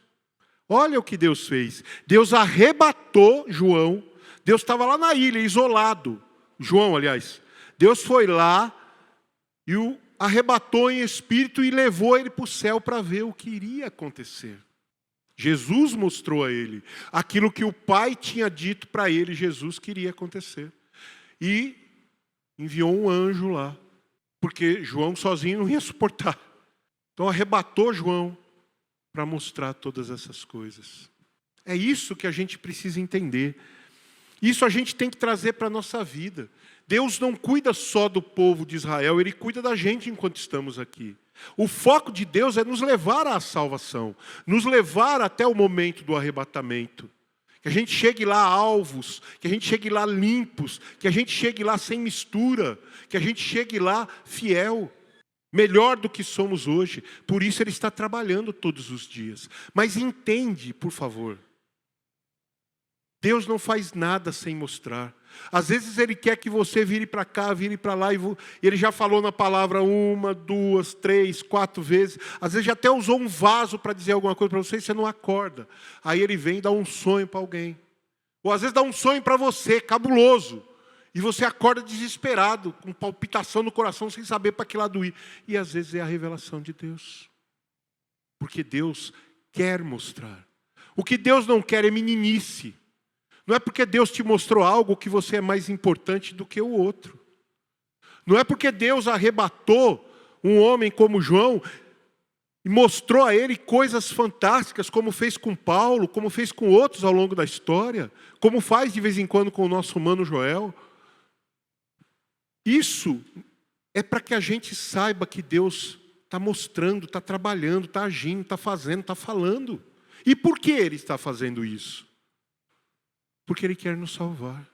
Speaker 1: Olha o que Deus fez. Deus arrebatou João. Deus estava lá na ilha, isolado. João, aliás. Deus foi lá e o arrebatou em espírito e levou ele para o céu para ver o que iria acontecer. Jesus mostrou a ele aquilo que o Pai tinha dito para ele, Jesus queria acontecer. E enviou um anjo lá, porque João sozinho não ia suportar. Então arrebatou João para mostrar todas essas coisas. É isso que a gente precisa entender. Isso a gente tem que trazer para a nossa vida. Deus não cuida só do povo de Israel, Ele cuida da gente enquanto estamos aqui. O foco de Deus é nos levar à salvação, nos levar até o momento do arrebatamento. Que a gente chegue lá alvos, que a gente chegue lá limpos, que a gente chegue lá sem mistura, que a gente chegue lá fiel, melhor do que somos hoje. Por isso Ele está trabalhando todos os dias. Mas entende, por favor, Deus não faz nada sem mostrar. Às vezes Ele quer que você vire para cá, vire para lá. Ele já falou na palavra 1, 2, 3, 4 vezes. Às vezes já até usou um vaso para dizer alguma coisa para você e você não acorda. Aí Ele vem e dá um sonho para alguém. Ou às vezes dá um sonho para você, cabuloso. E você acorda desesperado, com palpitação no coração, sem saber para que lado ir. E às vezes é a revelação de Deus. Porque Deus quer mostrar. O que Deus não quer é meninice. Não é porque Deus te mostrou algo que você é mais importante do que o outro. Não é porque Deus arrebatou um homem como João e mostrou a ele coisas fantásticas, como fez com Paulo, como fez com outros ao longo da história, como faz de vez em quando com o nosso mano Joel. Isso é para que a gente saiba que Deus está mostrando, está trabalhando, está agindo, está fazendo, está falando. E por que Ele está fazendo isso? Porque Ele quer nos salvar.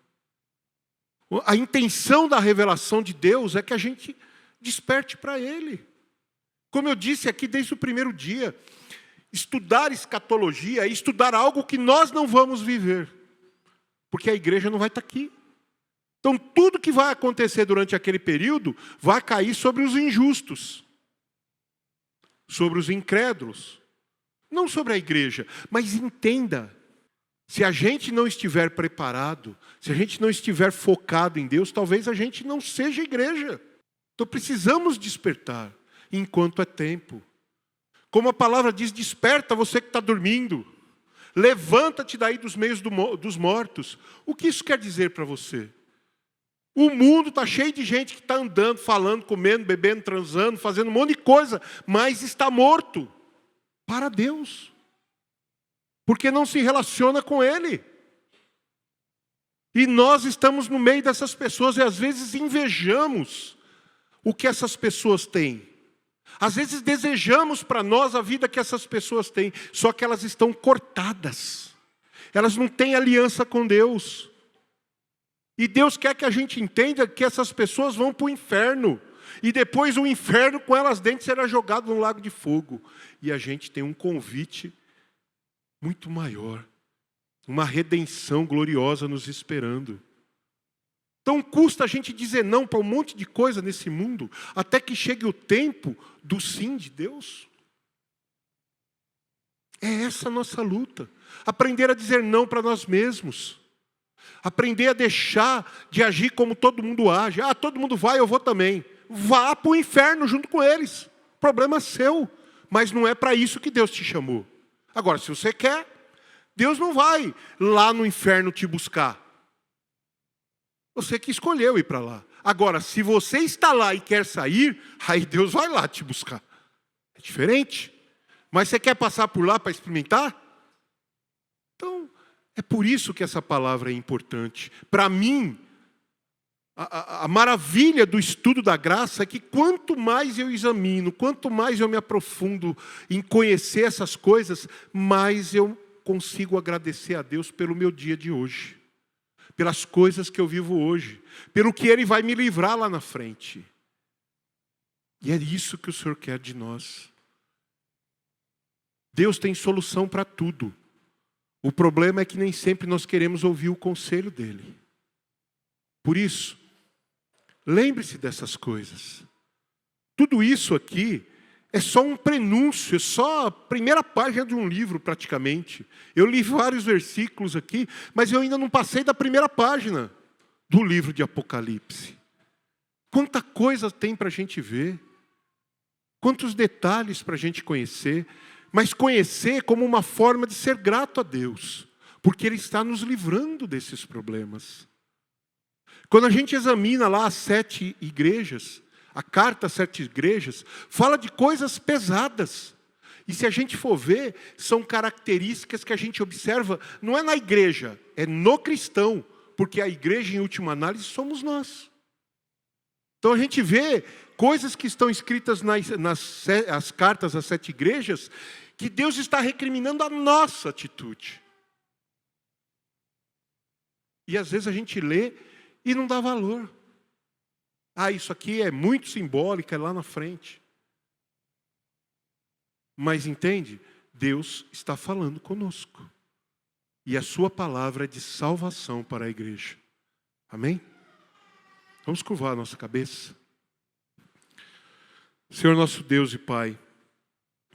Speaker 1: A intenção da revelação de Deus é que a gente desperte para Ele. Como eu disse aqui desde o primeiro dia, estudar escatologia é estudar algo que nós não vamos viver. Porque a igreja não vai estar aqui. Então tudo que vai acontecer durante aquele período vai cair sobre os injustos. Sobre os incrédulos. Não sobre a igreja, mas entenda. Se a gente não estiver preparado, se a gente não estiver focado em Deus, talvez a gente não seja igreja. Então precisamos despertar enquanto é tempo. Como a palavra diz, desperta você que está dormindo. Levanta-te daí dos meios dos mortos. O que isso quer dizer para você? O mundo está cheio de gente que está andando, falando, comendo, bebendo, transando, fazendo um monte de coisa, mas está morto para Deus. Porque não se relaciona com Ele. E nós estamos no meio dessas pessoas e às vezes invejamos o que essas pessoas têm. Às vezes desejamos para nós a vida que essas pessoas têm, só que elas estão cortadas. Elas não têm aliança com Deus. E Deus quer que a gente entenda que essas pessoas vão para o inferno. E depois o inferno com elas dentro será jogado no lago de fogo. E a gente tem um convite muito maior, uma redenção gloriosa nos esperando. Então custa a gente dizer não para um monte de coisa nesse mundo, até que chegue o tempo do sim de Deus. É essa a nossa luta. Aprender a dizer não para nós mesmos. Aprender a deixar de agir como todo mundo age. Ah, todo mundo vai, eu vou também. Vá para o inferno junto com eles. O problema é seu, mas não é para isso que Deus te chamou. Agora, se você quer, Deus não vai lá no inferno te buscar. Você que escolheu ir para lá. Agora, se você está lá e quer sair, aí Deus vai lá te buscar. É diferente. Mas você quer passar por lá para experimentar? Então, é por isso que essa palavra é importante. Para mim, a maravilha do estudo da graça é que quanto mais eu examino, quanto mais eu me aprofundo em conhecer essas coisas, mais eu consigo agradecer a Deus pelo meu dia de hoje, pelas coisas que eu vivo hoje, pelo que Ele vai me livrar lá na frente. E é isso que o Senhor quer de nós. Deus tem solução para tudo. O problema é que nem sempre nós queremos ouvir o conselho dEle. Por isso, lembre-se dessas coisas. Tudo isso aqui é só um prenúncio, é só a primeira página de um livro praticamente. Eu li vários versículos aqui, mas eu ainda não passei da primeira página do livro de Apocalipse. Quanta coisa tem para a gente ver, quantos detalhes para a gente conhecer, mas conhecer como uma forma de ser grato a Deus, porque Ele está nos livrando desses problemas. Quando a gente examina lá as 7 igrejas, a carta às 7 igrejas, fala de coisas pesadas. E se a gente for ver, são características que a gente observa, não é na igreja, é no cristão, porque a igreja, em última análise, somos nós. Então a gente vê coisas que estão escritas nas cartas às 7 igrejas, que Deus está recriminando a nossa atitude. E às vezes a gente lê e não dá valor. Ah, isso aqui é muito simbólico, é lá na frente. Mas entende? Deus está falando conosco. E a sua palavra é de salvação para a igreja. Amém? Vamos curvar a nossa cabeça. Senhor nosso Deus e Pai,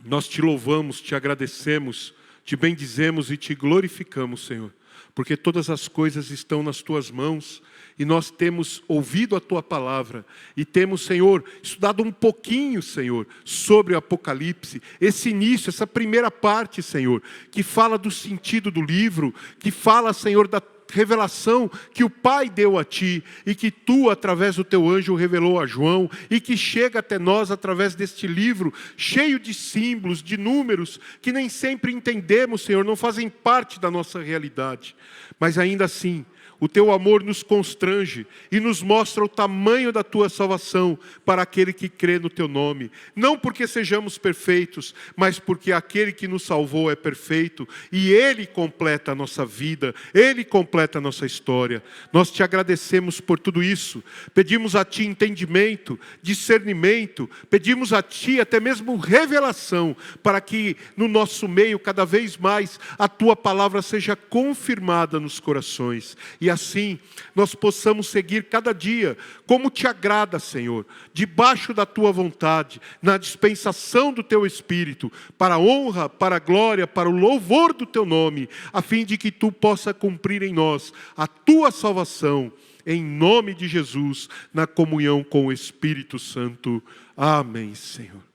Speaker 1: nós te louvamos, te agradecemos, te bendizemos e te glorificamos, Senhor, porque todas as coisas estão nas tuas mãos e nós temos ouvido a tua palavra e temos, Senhor, estudado um pouquinho, Senhor, sobre o Apocalipse, esse início, essa primeira parte, Senhor, que fala do sentido do livro, que fala, Senhor, da revelação que o Pai deu a ti e que tu, através do teu anjo, revelou a João e que chega até nós através deste livro cheio de símbolos, de números que nem sempre entendemos, Senhor, não fazem parte da nossa realidade, mas ainda assim o teu amor nos constrange e nos mostra o tamanho da tua salvação para aquele que crê no teu nome. Não porque sejamos perfeitos, mas porque aquele que nos salvou é perfeito e Ele completa a nossa vida, Ele completa a nossa história. Nós te agradecemos por tudo isso. Pedimos a ti entendimento, discernimento, pedimos a ti até mesmo revelação para que no nosso meio cada vez mais a tua palavra seja confirmada nos corações. E assim nós possamos seguir cada dia como te agrada, Senhor, debaixo da tua vontade, na dispensação do teu Espírito, para a honra, para a glória, para o louvor do teu nome, a fim de que tu possa cumprir em nós a tua salvação, em nome de Jesus, na comunhão com o Espírito Santo. Amém, Senhor.